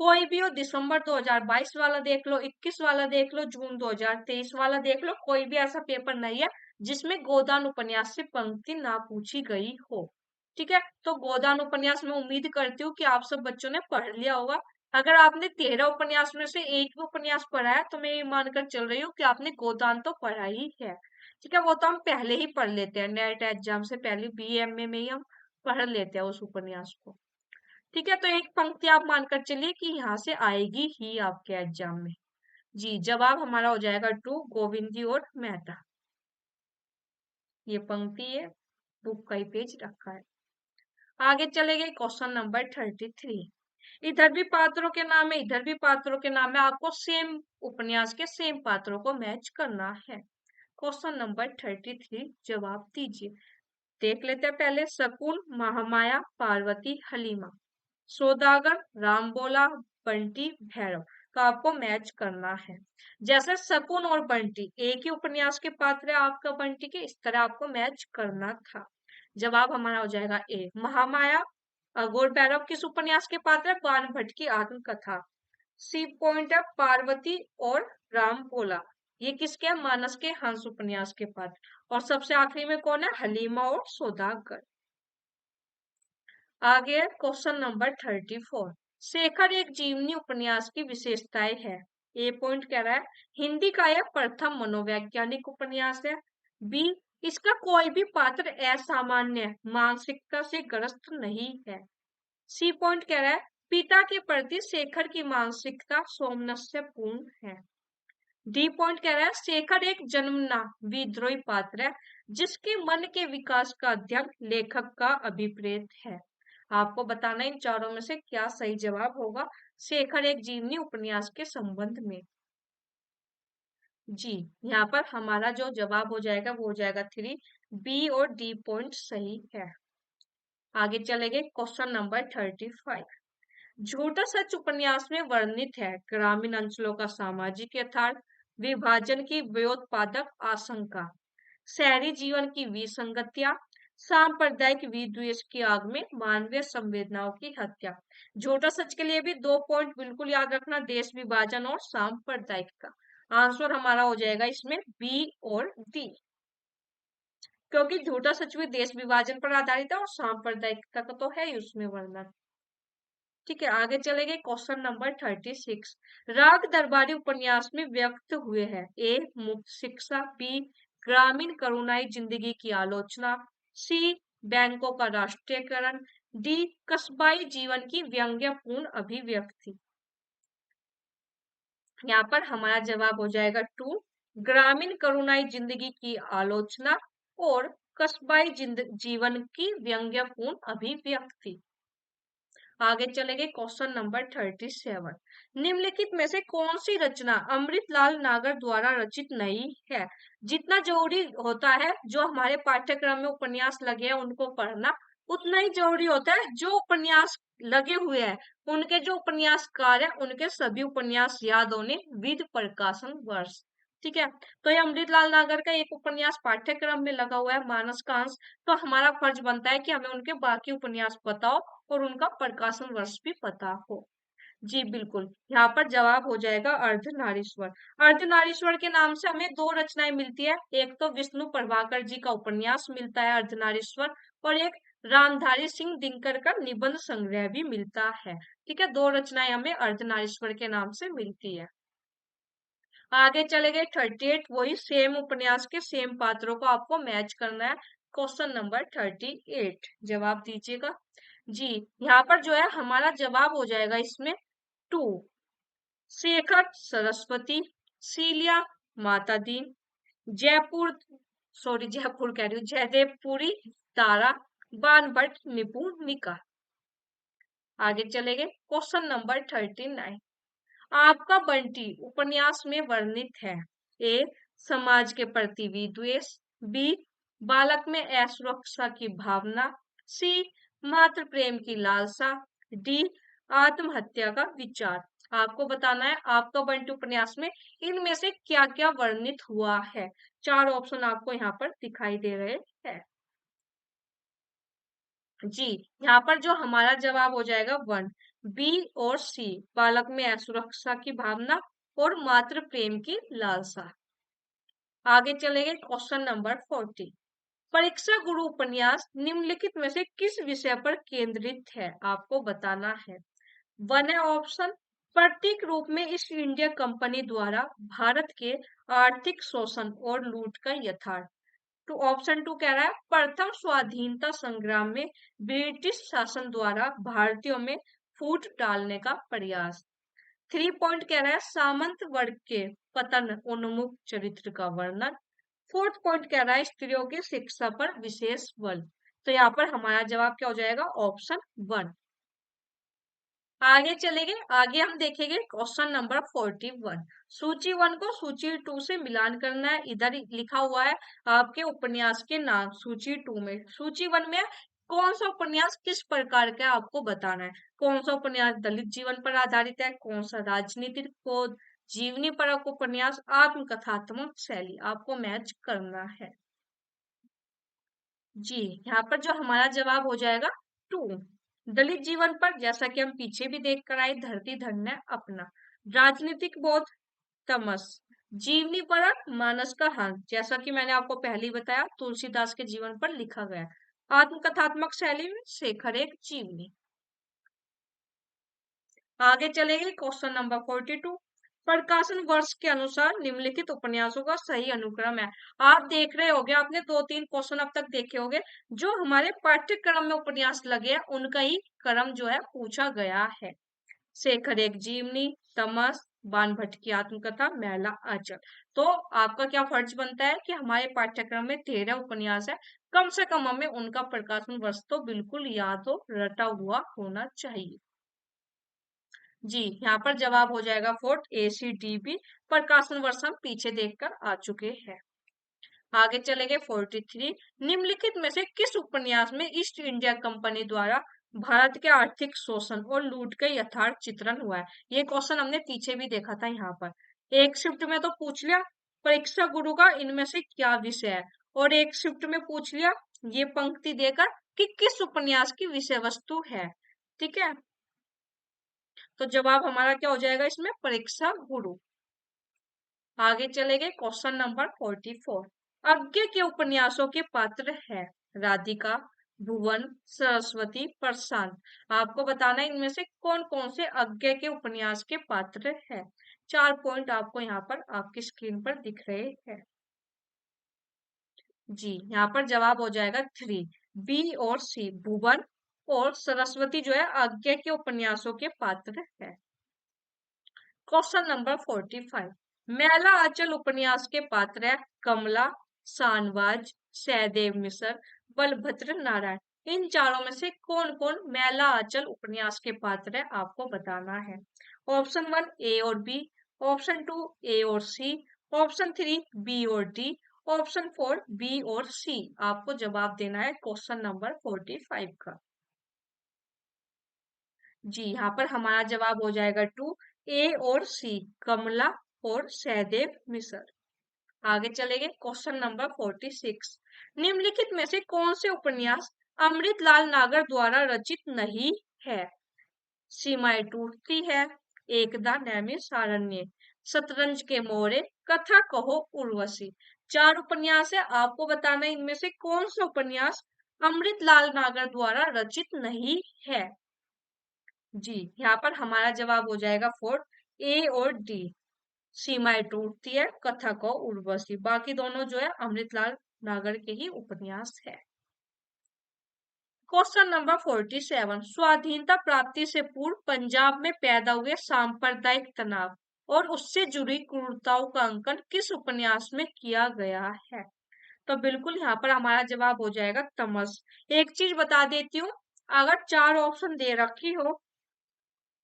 Speaker 1: कोई भी हो, दिसंबर 2022 वाला देख लो, 21 वाला देख लो, जून 2023 वाला देख लो, कोई भी ऐसा पेपर नहीं है जिसमें गोदान उपन्यास से पंक्ति ना पूछी गई हो। ठीक है, तो गोदान उपन्यास में उम्मीद करती हूँ कि आप सब बच्चों ने पढ़ लिया होगा। अगर आपने 13 उपन्यास में से एक भी उपन्यास पढ़ा है तो मैं ये मानकर चल रही हूँ कि आपने गोदान तो पढ़ा ही है। ठीक है, वो तो हम पहले ही पढ़ लेते हैं, नेट एग्जाम से पहले BA में ही हम पढ़ लेते हैं उस उपन्यास को। ठीक है, तो एक पंक्ति आप मानकर चलिए कि यहाँ से आएगी ही आपके एग्जाम में। जी, जवाब हमारा हो जाएगा 2, गोविंदी और मेहता। ये पंक्ति है, बुक का ही पेज रखा है। आगे चले गए क्वेश्चन नंबर 33। इधर भी पात्रों के नाम है, इधर भी पात्रों के नाम है, आपको सेम उपन्यास के सेम पात्रों को मैच करना है। क्वेश्चन नंबर 33, जवाब दीजिए। देख लेते हैं पहले। शकुन, महामाया, पार्वती, हलीमा। सौदागर, राम बोला, बंटी, भैरव। तो आपको मैच करना है। जैसे शकुन और बंटी एक ही उपन्यास के पात्र है आपका बंटी के, इस तरह आपको मैच करना था। जवाब हमारा हो जाएगा ए, महामाया। अघोर भैरव किस उपन्यास के पात्र है? बाण भट्ट की आत्मकथा। सी पॉइंट है, पार्वती और राम बोला, ये किसके हैं? मानस के हंस उपन्यास के पात्र। और सबसे आखिरी में कौन है? हलीमा और सौदागर। आगे है क्वेश्चन नंबर 34। शेखर एक जीवनी उपन्यास की विशेषताएं है। ए पॉइंट कह रहा है हिंदी का यह प्रथम मनोवैज्ञानिक उपन्यास है। बी, इसका कोई भी पात्र असामान्य मानसिकता से ग्रस्त नहीं है। सी पॉइंट कह रहा है पिता के प्रति शेखर की मानसिकता सौमनस्य पूर्ण है। डी पॉइंट कह रहा है शेखर एक जन्मना विद्रोही पात्र है जिसके मन के विकास का अध्ययन लेखक का अभिप्रेत है। आपको बताना इन चारों में से क्या सही जवाब होगा शेखर एक जीवनी उपन्यास के संबंध में। जी, यहाँ पर हमारा जो जवाब हो जाएगा वो हो जाएगा 3, बी और डी पॉइंट सही है। आगे चलेंगे क्वेश्चन नंबर 35। झूठा सच उपन्यास में वर्णित है ग्रामीण अंचलों का सामाजिक यथार्थ, विभाजन की व्योत्पादक आशंका, शहरी जीवन की विसंगतियां, सांप्रदायिक विद्वेष की आग में मानवीय संवेदनाओं की हत्या। झूठा सच के लिए भी 2 पॉइंट बिल्कुल याद रखना, देश विभाजन और सांप्रदायिक का। आंसर हमारा हो जाएगा इसमें बी और डी। क्योंकि झूठा सच भी देश विभाजन पर आधारित है और सांप्रदायिकता का तो है ही उसमें वर्णन। ठीक है, आगे चले गए। क्वेश्चन नंबर 36, राग दरबारी उपन्यास में व्यक्त हुए हैं। ए मुक्त शिक्षा, बी ग्रामीण करुणाई जिंदगी की आलोचना, सी बैंकों का राष्ट्रीयकरण, डी कस्बाई जीवन की व्यंग्यपूर्ण अभिव्यक्ति। यहाँ पर हमारा जवाब हो जाएगा टू, ग्रामीण करुणाई जिंदगी की आलोचना और कस्बाई जीवन की व्यंग्यपूर्ण अभिव्यक्ति। आगे चलेंगे। क्वेश्चन नंबर 37, निम्नलिखित में से कौन सी रचना अमृतलाल नागर द्वारा रचित नहीं है। जितना जरूरी होता है जो हमारे पाठ्यक्रम में उपन्यास लगे हैं उनको पढ़ना, उतना ही जरूरी होता है जो उपन्यास लगे हुए हैं उनके जो उपन्यासकार है उनके सभी उपन्यास याद होने विद प्रकाशन वर्ष। ठीक है, तो ये अमृतलाल नागर का एक उपन्यास पाठ्यक्रम में लगा हुआ है, मानस का अंश। तो हमारा फर्ज बनता है कि हमें उनके बाकी उपन्यास पता हो और उनका प्रकाशन वर्ष भी पता हो। जी बिल्कुल, यहाँ पर जवाब हो जाएगा अर्धनारीश्वर। अर्धनारीश्वर के नाम से हमें दो रचनाएं मिलती है, एक तो विष्णु प्रभाकर जी का उपन्यास मिलता है अर्धनारीश्वर, और एक रामधारी सिंह दिनकर का निबंध संग्रह भी मिलता है। ठीक है, दो रचनाएं हमें अर्धनारीश्वर के नाम से मिलती है। आगे चले गए 38, वही सेम उपन्यास के सेम पात्रों को आपको मैच करना है। क्वेश्चन नंबर 38 जवाब दीजिएगा। जी, यहाँ पर जो है हमारा जवाब हो जाएगा इसमें टू, शेखर सरस्वती, सीलिया माता दीन, जयपुर जयपुर कह रही हूँ, जयदेवपुरी तारा, बानभट्ट निपुणिका। आगे चले गए। क्वेश्चन नंबर 39, आपका बंटी उपन्यास में वर्णित है। ए समाज के प्रति विद्वेष, बी बालक में असुरक्षा की भावना, सी मातृ प्रेम की लालसा, डी आत्महत्या का विचार। आपको बताना है आपका बंटी उपन्यास में इनमें से क्या क्या वर्णित हुआ है। चार ऑप्शन आपको यहाँ पर दिखाई दे रहे हैं। जी, यहाँ पर जो हमारा जवाब हो जाएगा वन, बी और सी, बालक में असुरक्षा की भावना और मातृ प्रेम की लालसा। आगे चलेंगे। क्वेश्चन नंबर 40, परीक्षा गुरु उपन्यास निम्नलिखित में से किस विषय पर केंद्रित है, आपको बताना है। वन है ऑप्शन, प्रतीक रूप में ईस्ट इंडिया कंपनी द्वारा भारत के आर्थिक शोषण और लूट का यथार्थ। तो ऑप्शन टू कह रहा है प्रथम स्वाधीनता संग्राम में ब्रिटिश शासन द्वारा भारतीयों में फूट डालने का प्रयास। 3 पॉइंट कह रहा है सामंत वर्ग के पतन उन्मुख चरित्र का वर्णन। 4th पॉइंट कह रहा है स्त्रियों की शिक्षा पर विशेष बल। तो यहाँ पर हमारा जवाब क्या हो जाएगा, ऑप्शन वन। आगे चलेंगे। आगे हम देखेंगे क्वेश्चन नंबर 41, सूची वन को सूची टू से मिलान करना है। इधर लिखा हुआ है आपके उपन्यास के नाम सूची टू में, सूची वन में कौन सा उपन्यास किस प्रकार का है आपको बताना है। कौन सा उपन्यास दलित जीवन पर आधारित है, कौन सा राजनीतिक खोज, जीवनी परक उपन्यास, आत्मकथात्मक शैली, आपको मैच करना है। जी, यहाँ पर जो हमारा जवाब हो जाएगा टू, दलित जीवन पर, जैसा कि हम पीछे भी देख कर आए, धरती धन्य अपना, राजनीतिक बोध तमस, जीवनी परक मानस का हंस, जैसा कि मैंने आपको पहले ही बताया तुलसीदास के जीवन पर लिखा गया, आत्मकथात्मक शैली में शेखर एक जीवनी। आगे चलेंगे। क्वेश्चन नंबर 42, प्रकाशन वर्ष के अनुसार निम्नलिखित उपन्यासों का सही अनुक्रम है। आप देख रहे होंगे, आपने 2-3 क्वेश्चन अब तक देखे होंगे, जो हमारे पाठ्यक्रम में उपन्यास लगे हैं उनका ही क्रम जो है पूछा गया है। शेखर एक जीवनी, तमस, बानभट्ट की आत्मकथा, मैला आंचल। तो आपका क्या फर्ज बनता है कि हमारे पाठ्यक्रम में 13 उपन्यास है, कम से कम हमें उनका प्रकाशन वर्ष तो बिल्कुल याद हो, रटा हुआ होना चाहिए। जी, यहाँ पर जवाब हो जाएगा फोर्थ, ACDB। प्रकाशन वर्ष हम पीछे देखकर आ चुके हैं। आगे चलेंगे 43, निम्नलिखित में से किस उपन्यास में ईस्ट इंडिया कंपनी द्वारा भारत के आर्थिक शोषण और लूट का यथार्थ चित्रण हुआ है। ये क्वेश्चन हमने पीछे भी देखा था। यहाँ पर एक शिफ्ट में तो पूछ लिया परीक्षा गुरु का इनमें से क्या विषय है, और एक शिफ्ट में पूछ लिया ये पंक्ति देकर कि किस उपन्यास की विषय वस्तु है। ठीक है, तो जवाब हमारा क्या हो जाएगा इसमें, परीक्षा गुरु। आगे चले गए। क्वेश्चन नंबर 44, आगे के उपन्यासों के पात्र है राधिका, भुवन, सरस्वती, प्रशांत। आपको बताना है इनमें से कौन कौन से आगे के उपन्यास के पात्र है। 4 पॉइंट आपको यहाँ पर आपकी स्क्रीन पर दिख रहे हैं। जी, यहाँ पर जवाब हो जाएगा 3। बी और सी, भुवन और सरस्वती जो है आगे के उपन्यासों के पात्र है। क्वेश्चन नंबर 45, मैला आंचल उपन्यास के पात्र है कमला, शानवाज, सहदेव मिश्र, बलभद्र नारायण। इन चारों में से कौन कौन मैला आंचल उपन्यास के पात्र है आपको बताना है। ऑप्शन 1 ए और बी, ऑप्शन 2 ए और सी, ऑप्शन 3 बी और डी, ऑप्शन 4 बी और सी। आपको जवाब देना है क्वेश्चन नंबर 45 का। जी, यहाँ पर हमारा जवाब हो जाएगा 2 ए और सी, कमला और सहदेव मिश्र। आगे चलेंगे क्वेश्चन नंबर 46, निम्नलिखित में से कौन से उपन्यास अमृतलाल नागर द्वारा रचित नहीं है। सीमाएं टूटती है, एकदा नैमिषारण्य, शतरंज के मोरे, कथा कहो उर्वशी। 4 उपन्यास है, आपको बताना है इनमें से कौन सा उपन्यास अमृतलाल नागर द्वारा रचित नहीं है। जी, यहाँ पर हमारा जवाब हो जाएगा 4 ए और डी, सीमाएं टूटती है, कथा को उर्वशी। बाकी दोनों जो है अमृतलाल नागर के ही उपन्यास है। क्वेश्चन नंबर 47, स्वाधीनता प्राप्ति से पूर्व पंजाब में पैदा हुए सांप्रदायिक तनाव और उससे जुड़ी क्रूरताओं का अंकन किस उपन्यास में किया गया है। तो बिल्कुल यहाँ पर हमारा जवाब हो जाएगा तमस। एक चीज बता देती हूँ, अगर 4 ऑप्शन दे रखी हो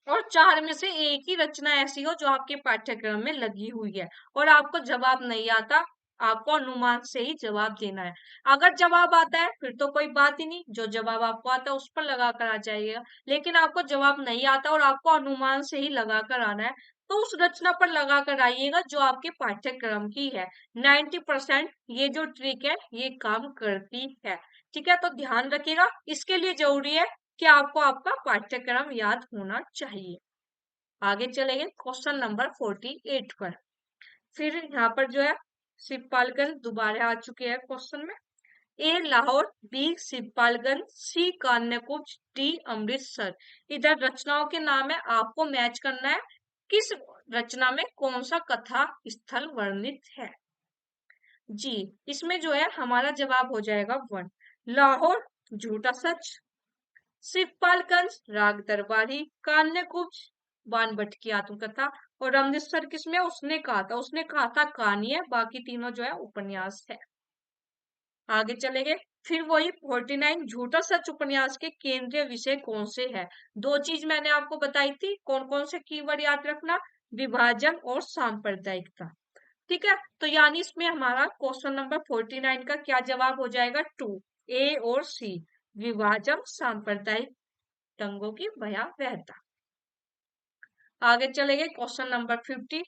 Speaker 1: और 4 में से एक ही रचना ऐसी हो जो आपके पाठ्यक्रम में लगी हुई है और आपको जवाब नहीं आता, आपको अनुमान से ही जवाब देना है। अगर जवाब आता है फिर तो कोई बात ही नहीं, जो जवाब आपको आता है उस पर लगा कर आ जाइएगा। लेकिन आपको जवाब नहीं आता और आपको अनुमान से ही लगा कर आना है, तो उस रचना पर लगा कर आइएगा जो आपके पाठ्यक्रम की है। 90% ये जो ट्रिक है ये काम करती है। ठीक है, तो ध्यान रखिएगा, इसके लिए जरूरी है कि आपको आपका पाठ्यक्रम याद होना चाहिए। आगे चलेंगे क्वेश्चन नंबर 48 पर। फिर यहाँ पर जो है सिपालगंज दोबारा आ चुके हैं क्वेश्चन में। ए लाहौर, बी सिपालगंज, सी कान्यकुब्ज, डी अमृतसर। इधर रचनाओं के नाम है, आपको मैच करना है किस रचना में कौन सा कथा स्थल वर्णित है। जी, इसमें जो है हमारा जवाब हो जाएगा 1 लाहौर, झूठा सच, सिपालगंज राग दरबारी, कान्यकुब्ज बाणभट्ट की आत्मकथा और अमृतसर किसमें उसने कहा था कहानी है, बाकी तीनों जो है उपन्यास है। आगे चलेंगे, फिर वही 49 झूठा सच उपन्यास के केंद्रीय विषय कौन से है। 2 चीज मैंने आपको बताई थी, कौन कौन से कीवर्ड याद रखना, विभाजन और सांप्रदायिकता। ठीक है, तो यानी इसमें हमारा क्वेश्चन नंबर 49 का क्या जवाब हो जाएगा 2 ए और सी, विभाजन सांप्रदायिक दंगों की भयावहता। आगे चलेंगे क्वेश्चन नंबर 50,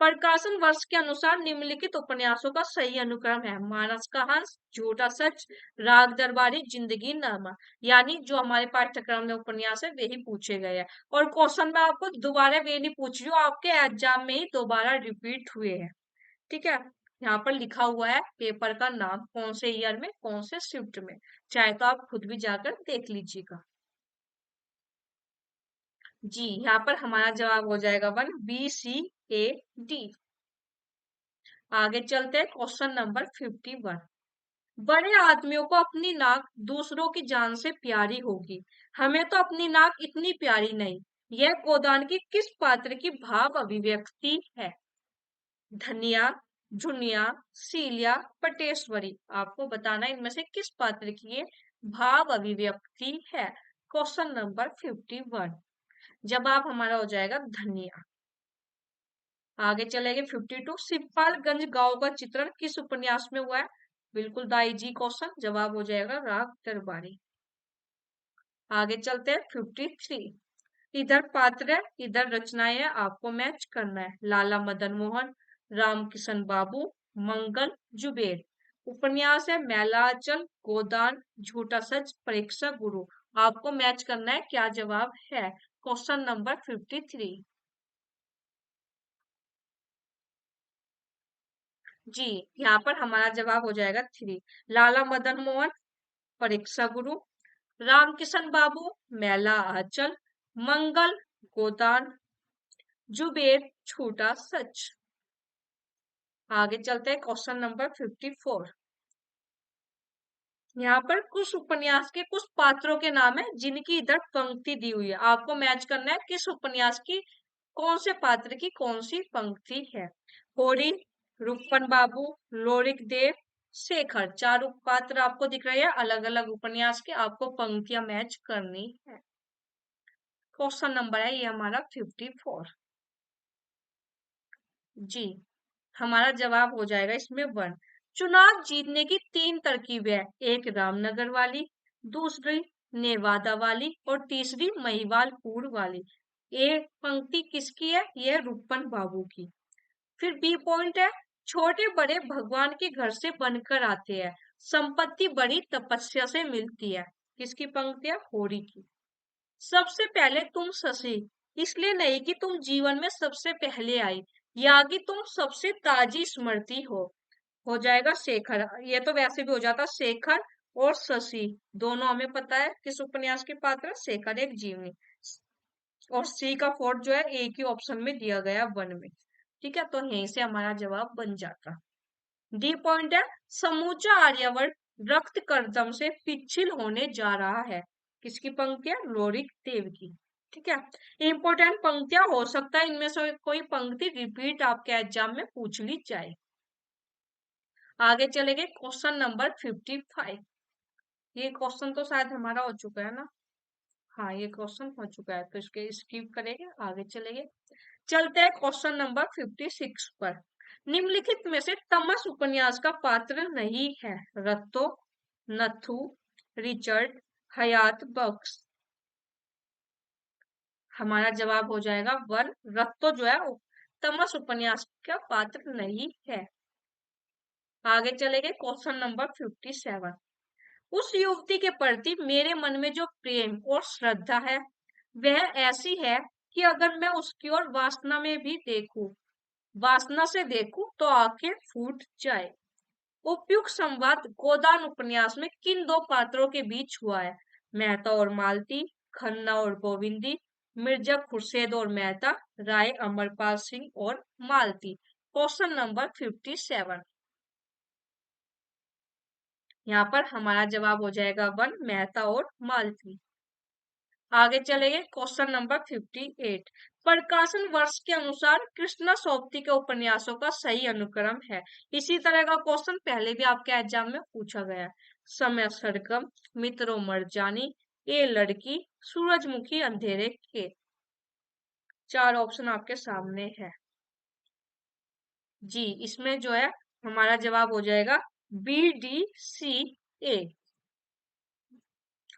Speaker 1: प्रकाशन वर्ष के अनुसार निम्नलिखित उपन्यासों का सही अनुक्रम है। मानस का हंस, झूठा सच, राग दरबारी, जिंदगी नामा। यानी जो हमारे पाठ्यक्रम में उपन्यास है वही पूछे गए हैं और क्वेश्चन में आपको दोबारा वे नहीं पूछ रही हूँ, आपके एग्जाम में ही दोबारा रिपीट हुए हैं। ठीक है, यहाँ पर लिखा हुआ है पेपर का नाम, कौन से ईयर में कौन से शिफ्ट में, चाहे तो आप खुद भी जाकर देख लीजिएगा। जी, यहाँ पर हमारा जवाब हो जाएगा 1 बी सी ए डी। आगे चलते हैं क्वेश्चन नंबर 51, बड़े आदमियों को अपनी नाक दूसरों की जान से प्यारी होगी, हमें तो अपनी नाक इतनी प्यारी नहीं। यह गोदान की किस पात्र की भाव अभिव्यक्ति है। धनिया, झुनिया, सीलिया, पटेश्वरी। आपको बताना है इनमें से किस पात्र की ये भाव अभिव्यक्ति है। क्वेश्चन नंबर 51, जवाब हमारा हो जाएगा धनिया। आगे चलेंगे 52, सिपालगंज गांव का चित्रण किस उपन्यास में हुआ है। बिल्कुल द इजी क्वेश्चन, जवाब हो जाएगा राग दरबारी। आगे चलते हैं 53, इधर पात्र है इधर रचनाएं है, आपको मैच करना है। लाला मदन मोहन, राम किशन बाबू, मंगल जुबेर। उपन्यास है मैलाचल, गोदान, झूठा सच, परीक्षा गुरु। आपको मैच करना है क्या जवाब है। क्वेश्चन नंबर 53, जी, यहाँ पर हमारा जवाब हो जाएगा 3। लाला मदन मोहन, परीक्षा गुरु, रामकिशन बाबू, मैला आंचल, मंगल गोदान, जुबेर छूटा सच। आगे चलते हैं क्वेश्चन नंबर 54। यहाँ पर कुछ उपन्यास के कुछ पात्रों के नाम है जिनकी इधर पंक्ति दी हुई है। आपको मैच करना है किस उपन्यास की कौन से पात्र की कौन सी पंक्ति है। होरी, रुक्मन बाबू, लोरिक देव, शेखर, चार पात्र आपको दिख रहे हैं अलग अलग उपन्यास के। आपको पंक्तियां मैच करनी है। क्वेश्चन नंबर है ये हमारा 54। जी, हमारा जवाब हो जाएगा इसमें 1। चुनाव जीतने की 3 तरकीबें है। एक रामनगर वाली, दूसरी नेवादा वाली और तीसरी महिवालपुर वाली। ये पंक्ति किसकी है? ये रुपन बाबू की। फिर बी पॉइंट है, छोटे बड़े भगवान के घर से बनकर आते हैं, संपत्ति बड़ी तपस्या से मिलती है। किसकी पंक्ति है? होरी की। सबसे पहले तुम शशि, इसलिए नहीं कि तुम जीवन में सबसे पहले आई या कि तुम सबसे ताजी स्मृति हो जाएगा शेखर। ये तो वैसे भी हो जाता शेखर और शशि, दोनों हमें पता है किस उपन्यास के पात्र है? शेखर एक जीवनी। और सी का फोर्थ जो है एक ही ऑप्शन में दिया गया 1 में। ठीक है, तो यहीं से हमारा जवाब बन जाता। डी पॉइंट है, समूचा आर्यवर्त रक्त कर्दम से पिछिल होने जा रहा है। किसकी पंक्ति है? लोरिक देव की। ठीक है, इंपोर्टेंट पंक्तियां हो सकता है इनमें से कोई पंक्ति रिपीट आपके एग्जाम में पूछ ली जाए। आगे चलेंगे क्वेश्चन नंबर 55। ये क्वेश्चन तो शायद हमारा हो चुका है ना। हाँ, ये क्वेश्चन हो चुका है तो इसके स्किप करेंगे, आगे चलेंगे। चलते हैं क्वेश्चन नंबर 56 पर। निम्नलिखित में से तमस उपन्यास का पात्र नहीं है। रत्तो, नथु, रिचर्ड, हयात बख्श। हमारा जवाब हो जाएगा 1। रत्तो जो है वो तमस उपन्यास का पात्र नहीं है। आगे चलेंगे क्वेश्चन नंबर 57। उस युवती के प्रति मेरे मन में जो प्रेम और श्रद्धा है वह ऐसी है कि अगर मैं उसकी ओर वासना से देखूं तो आंखें फूट जाए। उपयुक्त संवाद गोदान उपन्यास में किन 2 पात्रों के बीच हुआ है? मेहता और मालती, खन्ना और गोविंदी, मिर्जा खुर्शेद और मेहता, राय अमरपाल सिंह और मालती। Question number 57। यहाँ पर हमारा जवाब हो जाएगा 1, मेहता और मालती। आगे चलेंगे क्वेश्चन नंबर 58। प्रकाशन वर्ष के अनुसार कृष्णा सोबती के उपन्यासों का सही अनुक्रम है। इसी तरह का क्वेश्चन पहले भी आपके एग्जाम में पूछा गया है। समय सरगम, मित्रों मरजानी, ये लड़की, सूरजमुखी अंधेरे के। 4 ऑप्शन आपके सामने है। जी, इसमें जो है हमारा जवाब हो जाएगा बी डी सी ए।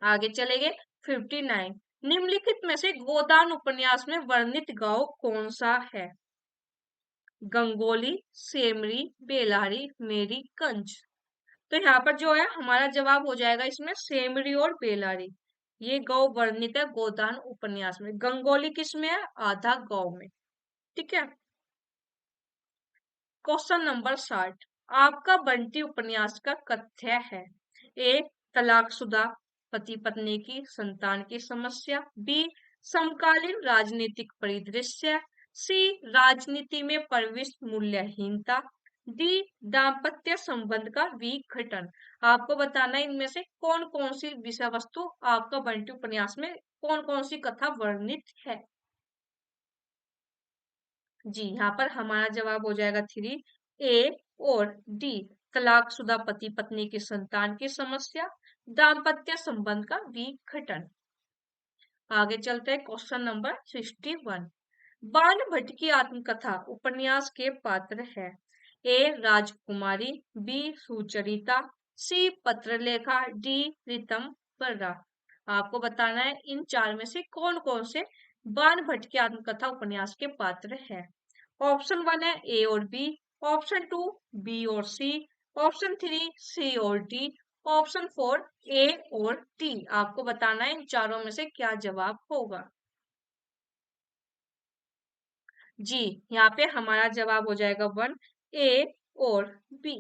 Speaker 1: आगे चलेंगे 59। निम्नलिखित में से गोदान उपन्यास में वर्णित गांव कौन सा है? गंगोली, सेमरी, बेलारी, मेरी कंज। तो यहाँ पर जो है हमारा जवाब हो जाएगा इसमें सेमरी और बेलारी। ये गांव वर्णित है गोदान उपन्यास में। गंगोली किस में है? आधा गांव में। ठीक है, क्वेश्चन नंबर 60। आपका बंटी उपन्यास का कथ्य है। ए, तलाकशुदा पति पत्नी की संतान की समस्या, बी, समकालीन राजनीतिक परिदृश्य, सी, राजनीति में प्रविष्ट मूल्यहीनता, डी, दाम्पत्य संबंध का विघटन। आपको बताना है इनमें से कौन कौन सी विषय वस्तु आपका बंटी उपन्यास में कौन कौन सी कथा वर्णित है। जी, यहाँ पर हमारा जवाब हो जाएगा 3, ए और डी, तलाकशुदा पति पत्नी की संतान की समस्या, दाम्पत्य संबंध का विघटन। आगे चलते हैं क्वेश्चन नंबर 61। बाण भट्ट की आत्मकथा उपन्यास के पात्र है। ए, राजकुमारी, बी, सुचरिता, सी, पत्रलेखा, डी, रितम बर्रा। आपको बताना है इन 4 में से कौन कौन से बाण भट्ट की आत्मकथा उपन्यास के पात्र है। ऑप्शन 1 है ए और बी, ऑप्शन 2 बी और सी, ऑप्शन 3 सी और डी, ऑप्शन 4 ए और टी। आपको बताना है इन चारों में से क्या जवाब होगा। जी, यहाँ पे हमारा जवाब हो जाएगा 1, ए और बी।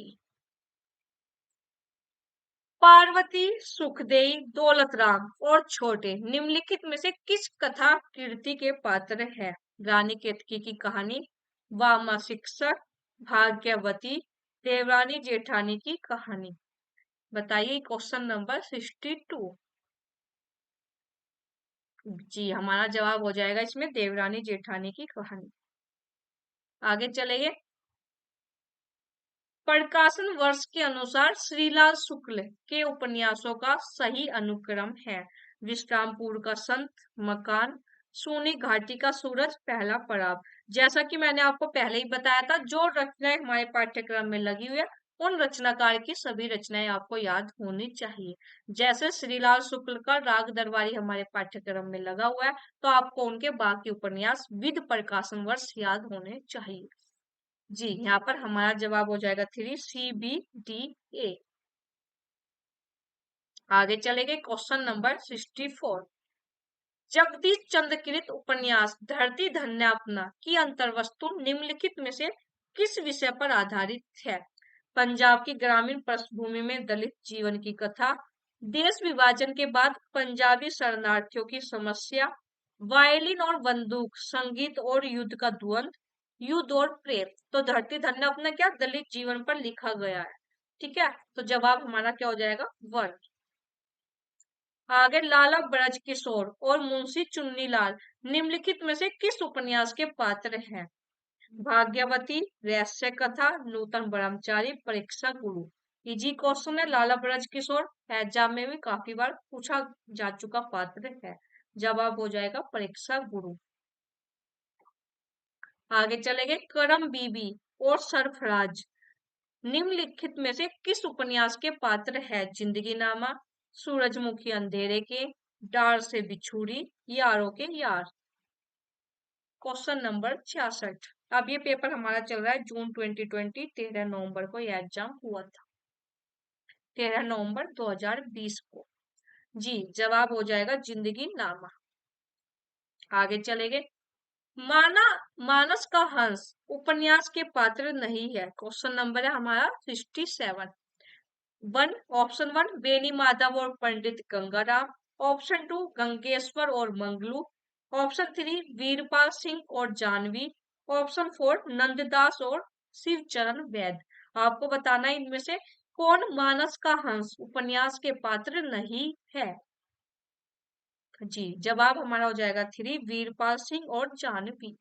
Speaker 1: पार्वती, सुखदेई, दौलतराम और छोटे निम्नलिखित में से किस कथा कीर्ति के पात्र है? रानी केतकी की कहानी, वामा शिक्षक, भाग्यवती, देवरानी जेठानी की कहानी। बताइए क्वेश्चन नंबर 62। जी, हमारा जवाब हो जाएगा इसमें देवरानी जेठानी की कहानी। आगे चलेंगे। प्रकाशन वर्ष के अनुसार श्रीलाल शुक्ल के उपन्यासों का सही अनुक्रम है? विश्रामपुर का संत, मकान, सोनी घाटी का सूरज, पहला पड़ाव। जैसा कि मैंने आपको पहले ही बताया था, जो रचनाएं हमारे पाठ्यक्रम में लगी हुई है उन रचनाकार की सभी रचनाएं आपको याद होनी चाहिए। जैसे श्रीलाल शुक्ल का राग दरबारी हमारे पाठ्यक्रम में लगा हुआ है, तो आपको उनके बाकी उपन्यास विद प्रकाशन वर्ष याद होने चाहिए। जी, यहाँ पर हमारा जवाब हो जाएगा 3 CBDA। आगे चलेंगे क्वेश्चन नंबर 64। जगदीश चंद्र कृत उपन्यास धरती धन्यापना की अंतर्वस्तु निम्नलिखित में से किस विषय पर आधारित है? पंजाब की ग्रामीण पृष्ठभूमि में दलित जीवन की कथा, देश विभाजन के बाद पंजाबी शरणार्थियों की समस्या, वायलिन और बंदूक, संगीत और युद्ध का द्वंद, युद्ध और प्रेम। तो धरती धन्यापना क्या दलित जीवन पर लिखा गया है। ठीक है, तो जवाब हमारा क्या हो जाएगा? 1। आगे लाला ब्रज किशोर और मुंशी चुन्नीलाल निम्नलिखित में से किस उपन्यास के पात्र हैं? भाग्यवती, रहस्य कथा, नूतन ब्रह्मचारी, परीक्षा गुरु। इजी क्वेश्चन है। लाला ब्रज किशोर एग्जाम में भी काफी बार पूछा जा चुका पात्र है। जवाब हो जाएगा परीक्षा गुरु। आगे चलेंगे। करम बीबी और सरफराज निम्नलिखित में से किस उपन्यास के पात्र है? जिंदगी नामा, सूरजमुखी अंधेरे के, डार से बिछुड़ी, यारों के यार। Question number 66। अब ये पेपर हमारा चल रहा है जून 2020, 13 नवंबर को यह एग्जाम हुआ था, 13 नवंबर 2020 को। जी, जवाब हो जाएगा जिंदगी नामा। आगे चलेंगे। माना मानस का हंस उपन्यास के पात्र नहीं है। क्वेश्चन नंबर है हमारा 67। ऑप्शन वन बेनी माधव और पंडित गंगाराम, ऑप्शन टू गंगेश्वर और मंगलू, ऑप्शन थ्री वीरपाल सिंह और जानवी, ऑप्शन फोर नंददास और शिवचरण वैद्य। आपको बताना है इनमें से कौन मानस का हंस उपन्यास के पात्र नहीं है। जी, जवाब हमारा हो जाएगा 3 वीरपाल सिंह और जानवी।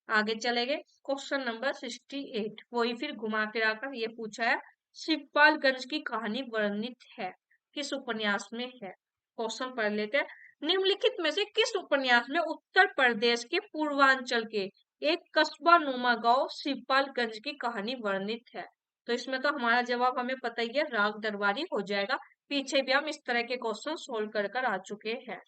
Speaker 1: आगे चलेंगे। Question number 68। वही फिर घुमा फिरा कर ये पूछा है, शिवपालगंज की कहानी वर्णित है किस उपन्यास में है? क्वेश्चन पढ़ लेते हैं। निम्नलिखित में से किस उपन्यास में उत्तर प्रदेश के पूर्वांचल के एक कस्बा नुमा गांव शिवपालगंज की कहानी वर्णित है? तो इसमें तो हमारा जवाब हमें पता ही है, राग दरबारी हो जाएगा। पीछे भी हम इस तरह के क्वेश्चन सोल्व कर आ चुके हैं।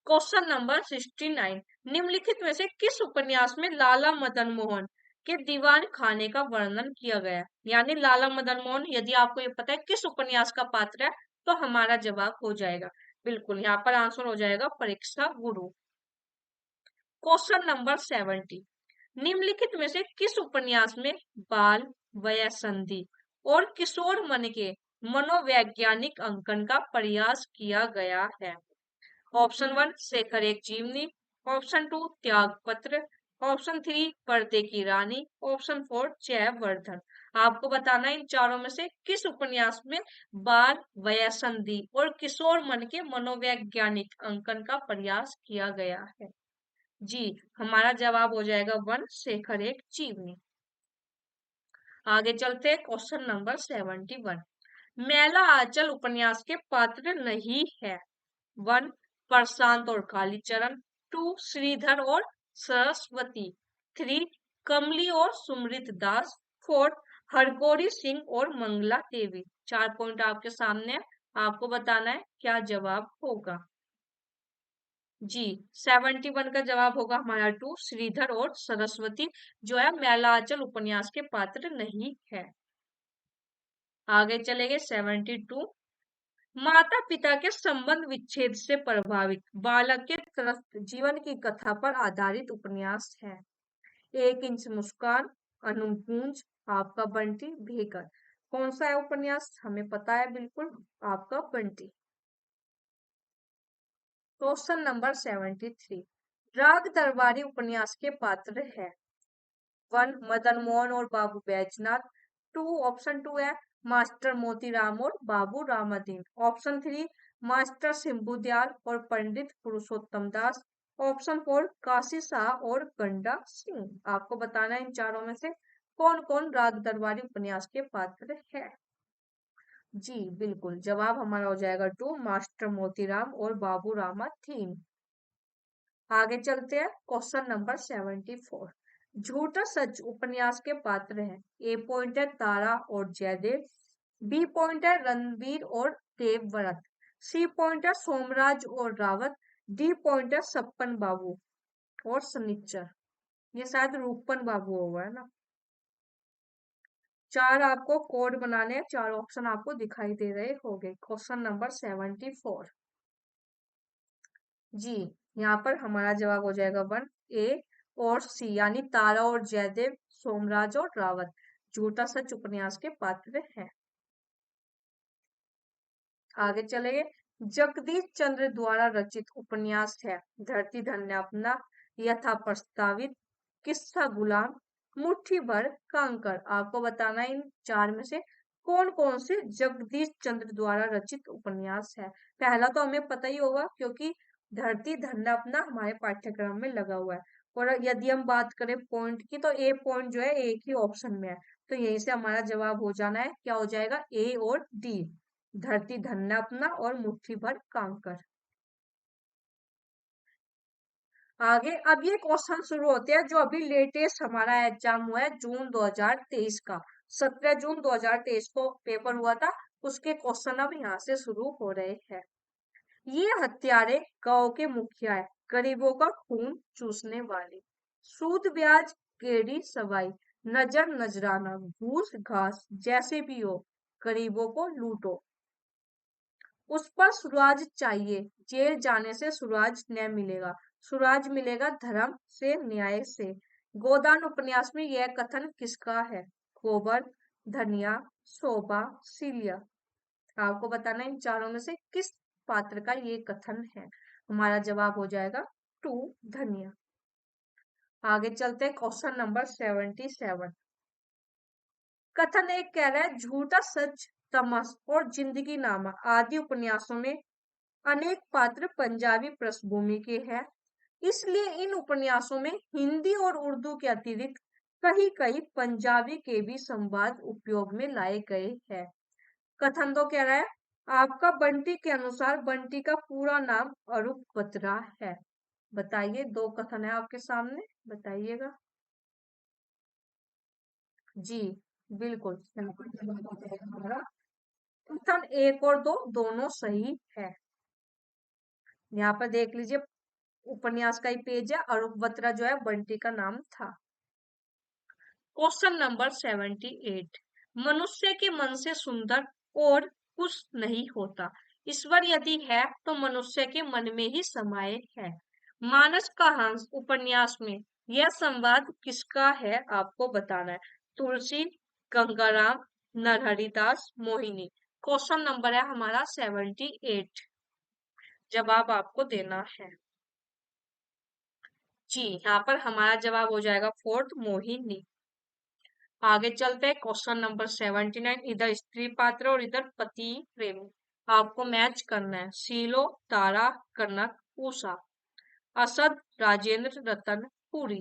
Speaker 1: Question number 69। निम्नलिखित में से किस उपन्यास में लाला मदन मोहन के दीवान खाने का वर्णन किया गया है? यानी लाला मदन मोहन यदि आपको ये पता है किस उपन्यास का पात्र है, तो हमारा जवाब हो जाएगा बिल्कुल यहाँ पर आंसर हो जाएगा परीक्षा गुरु। Question number 70। निम्नलिखित में से किस उपन्यास में बाल, वयसंधि और किशोर मन के मनोवैज्ञानिक अंकन का प्रयास किया गया है? ऑप्शन वन शेखर एक जीवनी, ऑप्शन टू त्याग पत्र, ऑप्शन थ्री पर्दे की रानी, ऑप्शन फोर जयवर्धन। आपको बताना है इन चारों में से किस उपन्यास में बाल, वयसंधि और किशोर मन के मनोवैज्ञानिक अंकन का प्रयास किया गया है। जी, हमारा जवाब हो जाएगा वन शेखर एक जीवनी। आगे चलते हैं। Question number 71। मैला आंचल उपन्यास के पात्र नहीं है। वन प्रशांत और कालीचरण, टू श्रीधर और सरस्वती, थ्री कमली और सुमृत दास, फोर हरगौरी सिंह और मंगला देवी। 4 पॉइंट आपके सामने है, आपको बताना है क्या जवाब होगा। जी, 71 का जवाब होगा हमारा टू श्रीधर और सरस्वती, जो है मैला आंचल उपन्यास के पात्र नहीं है। आगे चलेंगे। 72। माता पिता के संबंध विच्छेद से प्रभावित बालक के त्रस्त जीवन की कथा पर आधारित उपन्यास है। एक इंच मुस्कान, अनुपूंज, आपका बंटी, भेकर। कौन सा है उपन्यास? हमें पता है बिल्कुल, आपका बंटी। Question number 73। राग दरबारी उपन्यास के पात्र है। 1 मदन मोहन और बाबू बैजनाथ। 2 ऑप्शन 2 है मास्टर मोतीराम और बाबू रामाधीन। ऑप्शन 3 मास्टर सिंबू दयाल और पंडित पुरुषोत्तम दास। ऑप्शन 4 काशी शाह और गंडा सिंह। आपको बताना है इन चारों में से कौन कौन राग दरबारी उपन्यास के पात्र है। जी बिल्कुल, जवाब हमारा हो जाएगा 2 मास्टर मोतीराम और बाबू रामाधीन। आगे चलते हैं, क्वेश्चन नंबर 74। झूठा सच उपन्यास के पात्र हैं। ए पॉइंट है तारा और जयदेव। बी पॉइंट है रणवीर और देवव्रत। सी पॉइंट है सोमराज और रावत। डी पॉइंट है सप्पन बाबू और सनिच्चर। ये शायद रूपन बाबू होगा, है ना। चार आपको कोड बनाने हैं, चार ऑप्शन आपको दिखाई दे रहे होंगे। Question number 74। जी, यहाँ पर हमारा जवाब हो जाएगा 1 ए और सी, यानी तारा और जयदेव, सोमराज और रावत झूठा सच उपन्यास के पात्र हैं। आगे चलेंगे। जगदीश चंद्र द्वारा रचित उपन्यास है धरती धन्य अपना, यथा प्रस्तावित, किस्सा गुलाम, मुट्ठी भर कंकर। आपको बताना है इन चार में से कौन कौन से जगदीश चंद्र द्वारा रचित उपन्यास है। पहला तो हमें पता ही होगा क्योंकि धरती धन्य अपना हमारे पाठ्यक्रम में लगा हुआ है। और यदि हम बात करें पॉइंट की तो ए पॉइंट जो है एक ही ऑप्शन में है, तो यहीं से हमारा जवाब हो जाना है, क्या हो जाएगा, ए और डी, धरती धन्य अपना और मुट्ठी भर कांकर। आगे अब ये क्वेश्चन शुरू होते हैं जो अभी लेटेस्ट हमारा एग्जाम हुआ है जून 2023 का। 17 जून 2023 को पेपर हुआ था, उसके क्वेश्चन अब यहाँ से शुरू हो रहे हैं। ये हत्यारे गांव के मुखिया है, गरीबों का खून चूसने वाले, सूद ब्याज केड़ी सवाई, नजर नजराना, घूस घास, जैसे भी हो गरीबों को लूटो। उस पर सुराज चाहिए, जेल जाने से सुराज न मिलेगा, सुराज मिलेगा धर्म से न्याय से। गोदान उपन्यास में यह कथन किसका है? गोबर, धनिया, शोभा, सीलिया। आपको बताना है इन चारों में से किस पात्र का ये कथन है। हमारा जवाब हो जाएगा 2 धनिया। आगे चलते हैं, क्वेश्चन नंबर 77। कथन एक कह रहा है झूठा सच, तमस और जिंदगी नामा आदि उपन्यासों में अनेक पात्र पंजाबी पृष्ठभूमि के हैं, इसलिए इन उपन्यासों में हिंदी और उर्दू के अतिरिक्त कहीं कहीं पंजाबी के भी संवाद उपयोग में लाए गए हैं। कथन तो कह रहा है आपका बंटी के अनुसार बंटी का पूरा नाम अरूप बत्रा है। बताइए, दो कथन है आपके सामने, बताइएगा। जी बिल्कुल, कथन एक और दो दोनों सही है। यहाँ पर देख लीजिए, उपन्यास का ही पेज है, अरूप बत्रा जो है बंटी का नाम था। Question number 78। मनुष्य के मन से सुंदर और कुछ नहीं होता, ईश्वर यदि है तो मनुष्य के मन में ही समाये है। मानस का हंस उपन्यास में यह संवाद किसका है आपको बताना है। तुलसी, गंगाराम, नरहरिदास, मोहिनी। क्वेश्चन नंबर है हमारा 78, जवाब आपको देना है। जी, यहाँ पर हमारा जवाब हो जाएगा 4 मोहिनी। आगे चलते हैं, क्वेश्चन नंबर 79। इधर स्त्री पात्र और इधर पति प्रेमी, आपको मैच करना है। शीलो, तारा, कनक, उषा, असद, राजेंद्र, रतन, पुरी।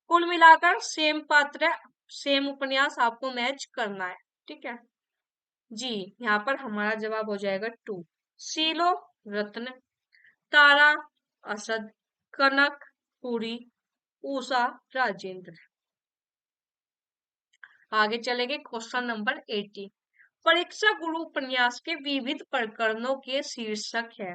Speaker 1: कुल मिलाकर सेम पात्र, सेम उपन्यास आपको मैच करना है, ठीक है। जी, यहाँ पर हमारा जवाब हो जाएगा 2 शीलो, रत्न, तारा, असद, कनक, पुरी, उषा, राजेंद्र। आगे चलेंगे, क्वेश्चन नंबर 80। परीक्षा गुरु उपन्यास के विविध प्रकरणों के शीर्षक है।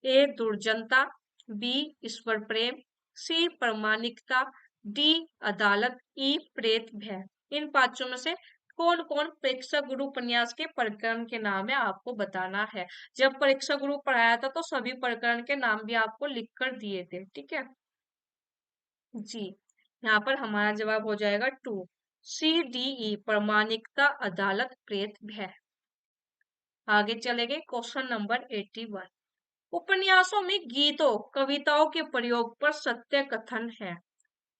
Speaker 1: ए दुर्जनता, बी ईश्वर प्रेम, सी प्रामाणिकता, डी अदालत, ई प्रेत भय। इन पांचों में से कौन कौन परीक्षा गुरु उपन्यास के प्रकरण के नाम है आपको बताना है। जब परीक्षा गुरु पढ़ाया था तो सभी प्रकरण के नाम भी आपको लिख कर दिए थे, ठीक है। जी, यहाँ पर हमारा जवाब हो जाएगा 2। CDE प्रामाणिकता अदालत प्रेत है। आगे चले गए क्वेश्चन नंबर 81। उपन्यासों में गीतों कविताओं के प्रयोग पर सत्य कथन है।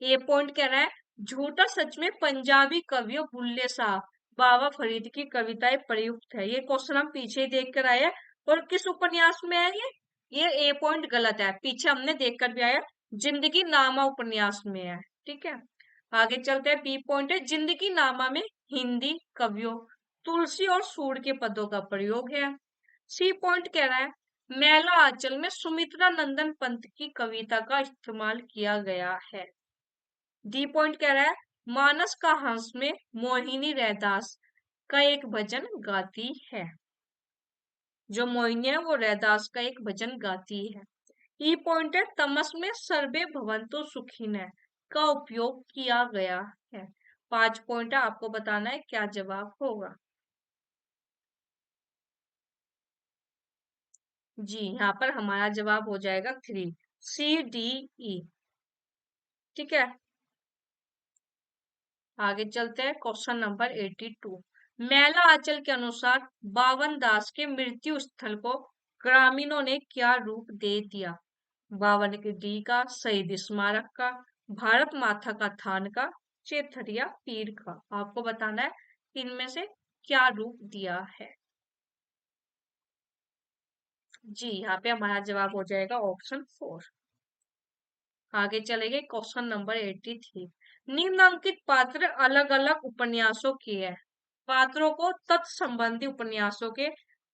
Speaker 1: ये पॉइंट कह रहा है झूठा सच में पंजाबी कवियों बुल्ले शाह बाबा फरीद की कविताएं प्रयुक्त है। ये क्वेश्चन हम पीछे ही देख कर आए हैं। और किस उपन्यास में है ये ए पॉइंट गलत है, पीछे हमने देख कर भी आया, जिंदगी नामा उपन्यास में है। ठीक है, आगे चलते हैं। बी पॉइंट है जिंदगी नामा में हिंदी कवियों तुलसी और सूर के पदों का प्रयोग है। सी पॉइंट कह रहा है मैला आंचल में सुमित्रा नंदन पंत की कविता का इस्तेमाल किया गया है। डी पॉइंट कह रहा है मानस का हंस में मोहिनी रैदास का एक भजन गाती है। जो मोहिनी है वो रैदास का एक भजन गाती है। ई पॉइंट है तमस में सर्वे भवंतु सुखिनः का उपयोग किया गया है। 5 पॉइंट है, आपको बताना है क्या जवाब होगा। जी, यहाँ पर हमारा जवाब हो जाएगा 3, CDE। ठीक है, आगे चलते हैं। Question number 82। मैला आंचल के अनुसार बावन दास के मृत्यु स्थल को ग्रामीणों ने क्या रूप दे दिया। बावन के डी का, शहीद स्मारक का, भारत माता का थान का, चेथरिया पीर का। आपको बताना है इनमें से क्या रूप दिया है। जी, यहाँ पे हमारा जवाब हो जाएगा ऑप्शन 4। आगे चलेंगे क्वेश्चन नंबर 83। निम्नलिखित पात्र अलग अलग उपन्यासों के हैं। पात्रों को तत्संबंधी उपन्यासों के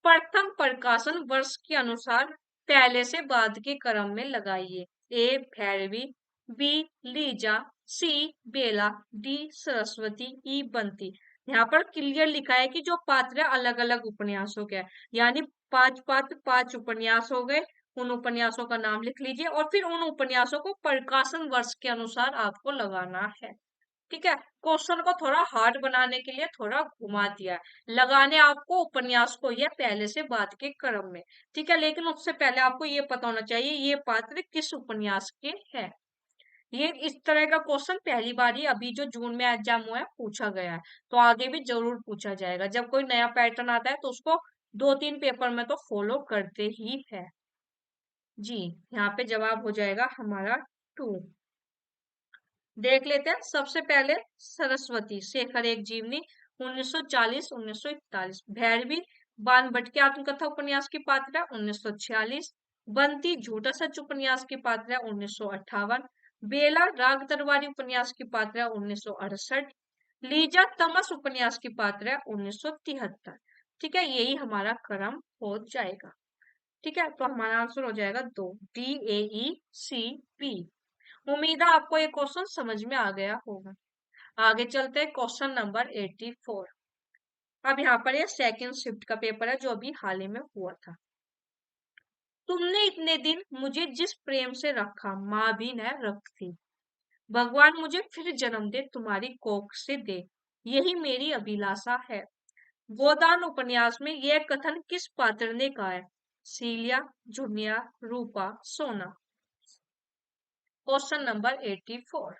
Speaker 1: प्रथम प्रकाशन वर्ष के अनुसार पहले से बाद के क्रम में लगाइए। ए भैरवी, बी लीजा, सी बेला, डी सरस्वती, ई बंती। यहाँ पर क्लियर लिखा है कि जो पात्र अलग अलग उपन्यासों के हैं, यानी 5 पात्र 5 उपन्यास हो गए। उन उपन्यासों का नाम लिख लीजिए और फिर उन उपन्यासों को प्रकाशन वर्ष के अनुसार आपको लगाना है। ठीक है, क्वेश्चन को थोड़ा हार्ड बनाने के लिए थोड़ा घुमा दिया है। लगाने आपको उपन्यास को ये पहले से बाद के क्रम में। ठीक है, लेकिन उससे पहले आपको ये पता होना चाहिए ये पात्र किस उपन्यास के हैं। ये इस तरह का क्वेश्चन पहली बार ही अभी जो जून में एग्जाम हुआ है पूछा गया है। तो आगे भी जरूर पूछा जाएगा। जब कोई नया पैटर्न आता है तो उसको 2-3 पेपर में तो फॉलो करते ही है। जी, यहाँ पे जवाब हो जाएगा हमारा 2। देख लेते हैं। सबसे पहले सरस्वती शेखर एक जीवनी 1940-1941। भैरवी बाणभट्ट के आत्मकथा उपन्यास की पात्र है 1946। बंती झूठा सच उपन्यास की पात्र है 1958। बेला राग दरबारी उपन्यास की पात्र है 1968। लीजा तमस उपन्यास की पात्र है 1973। ठीक है, यही हमारा क्रम हो जाएगा। ठीक है, तो हमारा आंसर हो जाएगा 2, DAECP। उम्मीद है आपको ये क्वेश्चन समझ में आ गया होगा। आगे चलते हैं क्वेश्चन नंबर 84। अब यहाँ पर ये सेकंड शिफ्ट का पेपर है जो अभी हाल ही में हुआ था। तुमने इतने दिन मुझे जिस प्रेम से रखा माँ भी न रखती, भगवान मुझे फिर जन्म दे तुम्हारी कोख से दे, यही मेरी अभिलाषा है। गोदान उपन्यास में यह कथन किस पात्र ने कहा है। सीलिया, जुनिया, रूपा, सोना। Question number 84।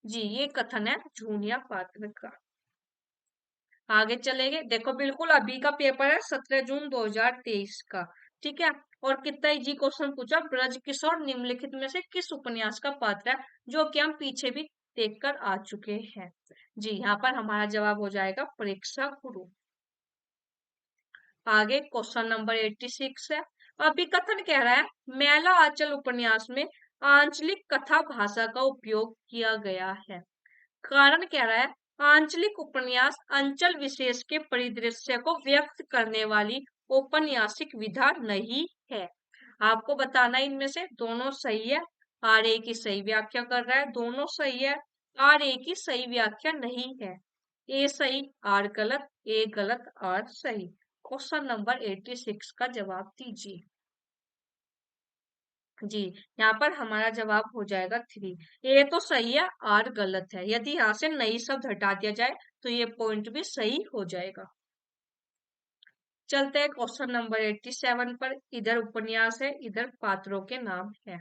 Speaker 1: जी, ये कथन है जूनिया पात्र का। आगे चलेंगे। देखो बिल्कुल अभी का पेपर है 17 जून 2023 का। ठीक है, और कितना इजी क्वेश्चन पूछा। ब्रज किशोर निम्नलिखित में से किस उपन्यास का पात्र है, जो कि हम पीछे भी देखकर आ चुके हैं। जी, यहाँ पर हमारा जवाब हो जाएगा परीक्षा गुरु। आगे क्वेश्चन नंबर 86 है। अभी कथन कह रहा है मैला आंचल उपन्यास में आंचलिक कथा भाषा का उपयोग किया गया है। कारण कह रहा है आंचलिक उपन्यास अंचल विशेष के परिदृश्य को व्यक्त करने वाली औपन्यासिक विधा नहीं है। आपको बताना इनमें से दोनों सही है। आर ए की सही व्याख्या कर रहा है, दोनों सही है। आर ए की सही व्याख्या नहीं है। ए सही, आर गलत, ए गलत, आर सही। क्वेश्चन नंबर 86 का जवाब दीजिए। जी, यहाँ पर हमारा जवाब हो जाएगा 3। ए तो सही है, आर गलत है। यदि यहाँ से नई शब्द हटा दिया जाए तो ये पॉइंट भी सही हो जाएगा। चलते हैं क्वेश्चन नंबर 87 पर। इधर उपन्यास है, इधर पात्रों के नाम है।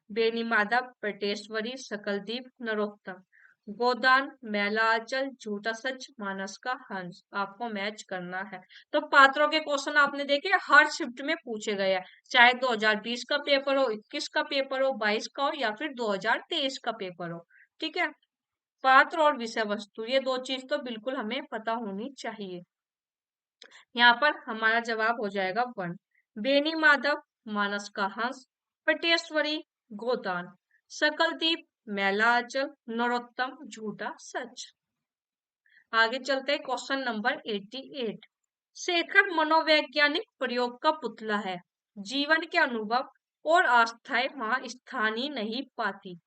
Speaker 1: बेनीमाधव, बटेश्वरी, सकलदीप, नरोत्तम। गोदान, मैलाचल, झूठा सच, मानस का हंस। आपको मैच करना है। तो पात्रों के क्वेश्चन आपने देखे हर शिफ्ट में पूछे गए हैं, चाहे 2020 का पेपर हो, 21 का पेपर हो, 22 का हो या फिर 2023 का पेपर हो। ठीक है, पात्र और विषय वस्तु ये दो चीज तो बिल्कुल हमें पता होनी चाहिए। यहाँ पर हमारा जवाब हो जाएगा 1। बेनी माधव, मानस का हंस, पटेश्वरी, गोदान, सकलदीप, मैलाचल, नरोत्तम, झूठा सच। आगे चलते हैं, क्वेश्चन नंबर 88। शेखर मनोवैज्ञानिक प्रयोग का पुतला है। जीवन के अनुभव और आस्थाएं वहां स्थान ही नहीं पाती।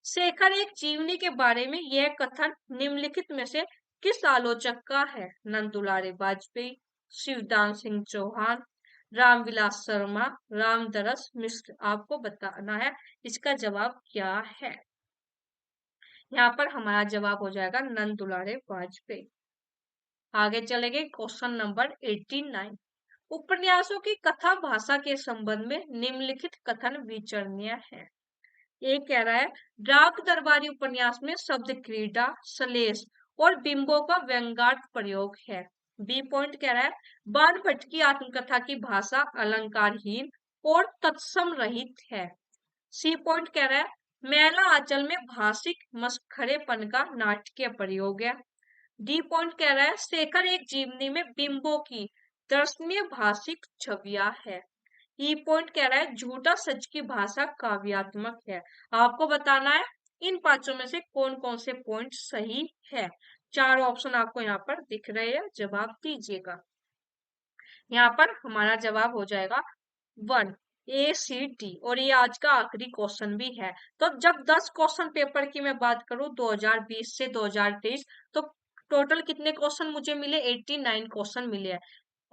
Speaker 1: शेखर एक जीवनी के बारे में यह कथन निम्नलिखित में से किस आलोचक का है? नंदुलारे वाजपेयी, शिवदान सिंह चौहान, रामविलास शर्मा, रामदरस मिश्र। आपको बताना है इसका जवाब क्या है। यहाँ पर हमारा जवाब हो जाएगा नंदुलारे वाजपेयी। आगे चलेंगे, क्वेश्चन नंबर 89। उपन्यासों की कथा भाषा के संबंध में निम्नलिखित कथन विचरणीय है। ये कह रहा है, डाक दरबारी उपन्यास में शब्द क्रीड़ा, सलेस और बिंबों का व्यंग्यात्मक प्रयोग है। बी पॉइंट कह रहा है, बाण भट्ट की आत्मकथा की भाषा अलंकारहीन और तत्सम रहित है। सी पॉइंट कह रहा है, मैला आंचल में भाषिक मसखरेपन का नाटकीय प्रयोग है। डी पॉइंट कह रहा है, शेखर एक जीवनी में बिंबों की दर्शनीय भाषिक छवियां है। ई पॉइंट कह रहा है, झूठा सच की भाषा काव्यात्मक है। आपको बताना है इन पांचों में से कौन कौन से पॉइंट सही है। चार ऑप्शन आपको यहाँ पर दिख रहे हैं, जवाब दीजिएगा। यहाँ पर हमारा जवाब हो जाएगा 1 ACT। और ये आज का आखिरी क्वेश्चन भी है। तो जब 10 क्वेश्चन पेपर की मैं बात करूं 2020 से 2023, तो टोटल कितने क्वेश्चन मुझे मिले? 89 क्वेश्चन मिले हैं।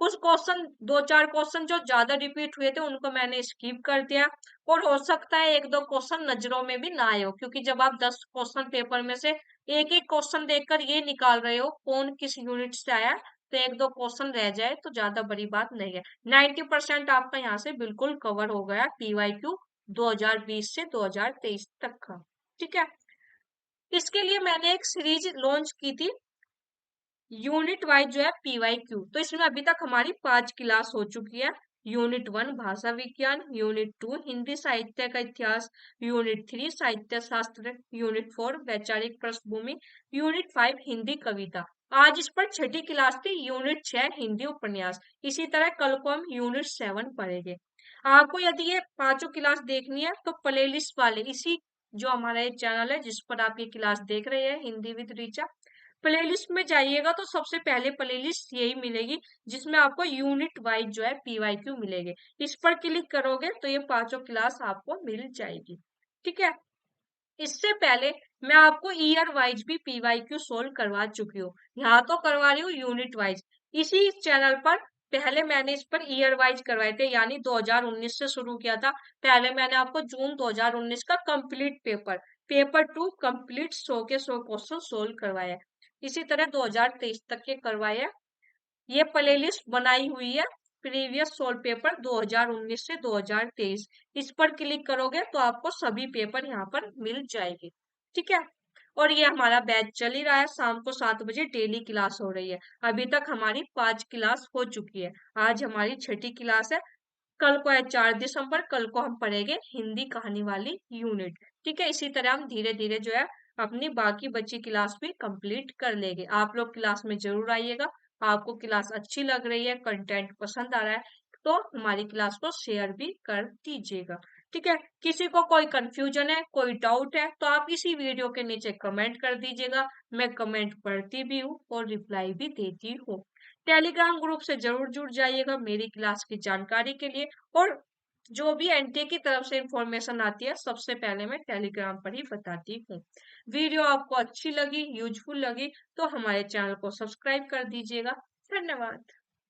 Speaker 1: कुछ क्वेश्चन, दो चार क्वेश्चन जो ज्यादा रिपीट हुए थे उनको मैंने स्किप कर दिया, और हो सकता है एक दो क्वेश्चन नजरों में भी ना आए हो, क्योंकि जब आप 10 क्वेश्चन पेपर में से एक एक क्वेश्चन देखकर ये निकाल रहे हो कौन किस यूनिट से आया, तो एक दो क्वेश्चन रह जाए तो ज्यादा बड़ी बात नहीं है। 90% आपका यहाँ से बिल्कुल कवर हो गया PYQ 2020 से 2023 तक का। ठीक है, इसके लिए मैंने एक सीरीज लॉन्च की थी यूनिट वाइज जो है PYQ। तो इसमें अभी तक हमारी 5 क्लास हो चुकी है। यूनिट 1 भाषा विज्ञान, यूनिट 2 हिंदी साहित्य का इतिहास, यूनिट 3 साहित्य शास्त्र, यूनिट 4 वैचारिक पृष्ठभूमि, यूनिट 5 हिंदी कविता। आज इस पर छठी क्लास थी यूनिट 6 हिंदी उपन्यास। इसी तरह कल को हम यूनिट 7 पढ़ेंगे। आपको यदि ये पांचों क्लास देखनी है तो प्लेलिस्ट वाले इसी जो हमारा ये चैनल है जिस पर आप ये क्लास देख रहे हैं हिंदी विद रीचा, प्लेलिस्ट में जाइएगा तो सबसे पहले प्लेलिस्ट यही मिलेगी जिसमें आपको यूनिट वाइज जो है PYQ मिलेंगे। इस पर क्लिक करोगे तो ये पांचों क्लास आपको मिल जाएगी। ठीक है, इससे पहले मैं आपको ईयर वाइज भी PYQ सोल्व करवा चुकी हूँ। यहाँ तो करवा रही हूँ यूनिट वाइज। इसी चैनल पर पहले मैंने इस पर ईयर वाइज करवाए थे, यानी 2019 से शुरू किया था। पहले मैंने आपको जून 2019 का कंप्लीट पेपर 2 कंप्लीट 100 के 100 क्वेश्चन सोल्व करवाया। इसी तरह 2023 तक के करवाए। ये प्लेलिस्ट बनाई हुई है प्रीवियस सोल्व पेपर 2019 से 2023। इस पर क्लिक करोगे तो आपको सभी पेपर यहाँ पर मिल जाएंगे। ठीक है, और ये हमारा बैच चल ही रहा है, शाम को 7 बजे डेली क्लास हो रही है। अभी तक हमारी 5 क्लास हो चुकी है, आज हमारी छठी क्लास है। कल को है 4 दिसंबर, कल को हम पढ़ेंगे हिंदी कहानी वाली यूनिट। ठीक है, इसी तरह हम धीरे धीरे जो है अपनी बाकी बची क्लास भी कंप्लीट कर लेंगे। आप लोग क्लास में जरूर आइएगा। आपको क्लास अच्छी लग रही है, कंटेंट पसंद आ रहा है तो हमारी क्लास को शेयर भी कर दीजिएगा। ठीक है, किसी को कोई कंफ्यूजन है, कोई डाउट है तो आप इसी वीडियो के नीचे कमेंट कर दीजिएगा। मैं कमेंट पढ़ती भी हूँ और रिप्लाई भी देती हूँ। टेलीग्राम ग्रुप से जरूर जुड़ जाइएगा मेरी क्लास की जानकारी के लिए, और जो भी एनटीए की तरफ से इंफॉर्मेशन आती है सबसे पहले मैं टेलीग्राम पर ही बताती हूँ। वीडियो आपको अच्छी लगी, यूजफुल लगी तो हमारे चैनल को सब्सक्राइब कर दीजिएगा। धन्यवाद।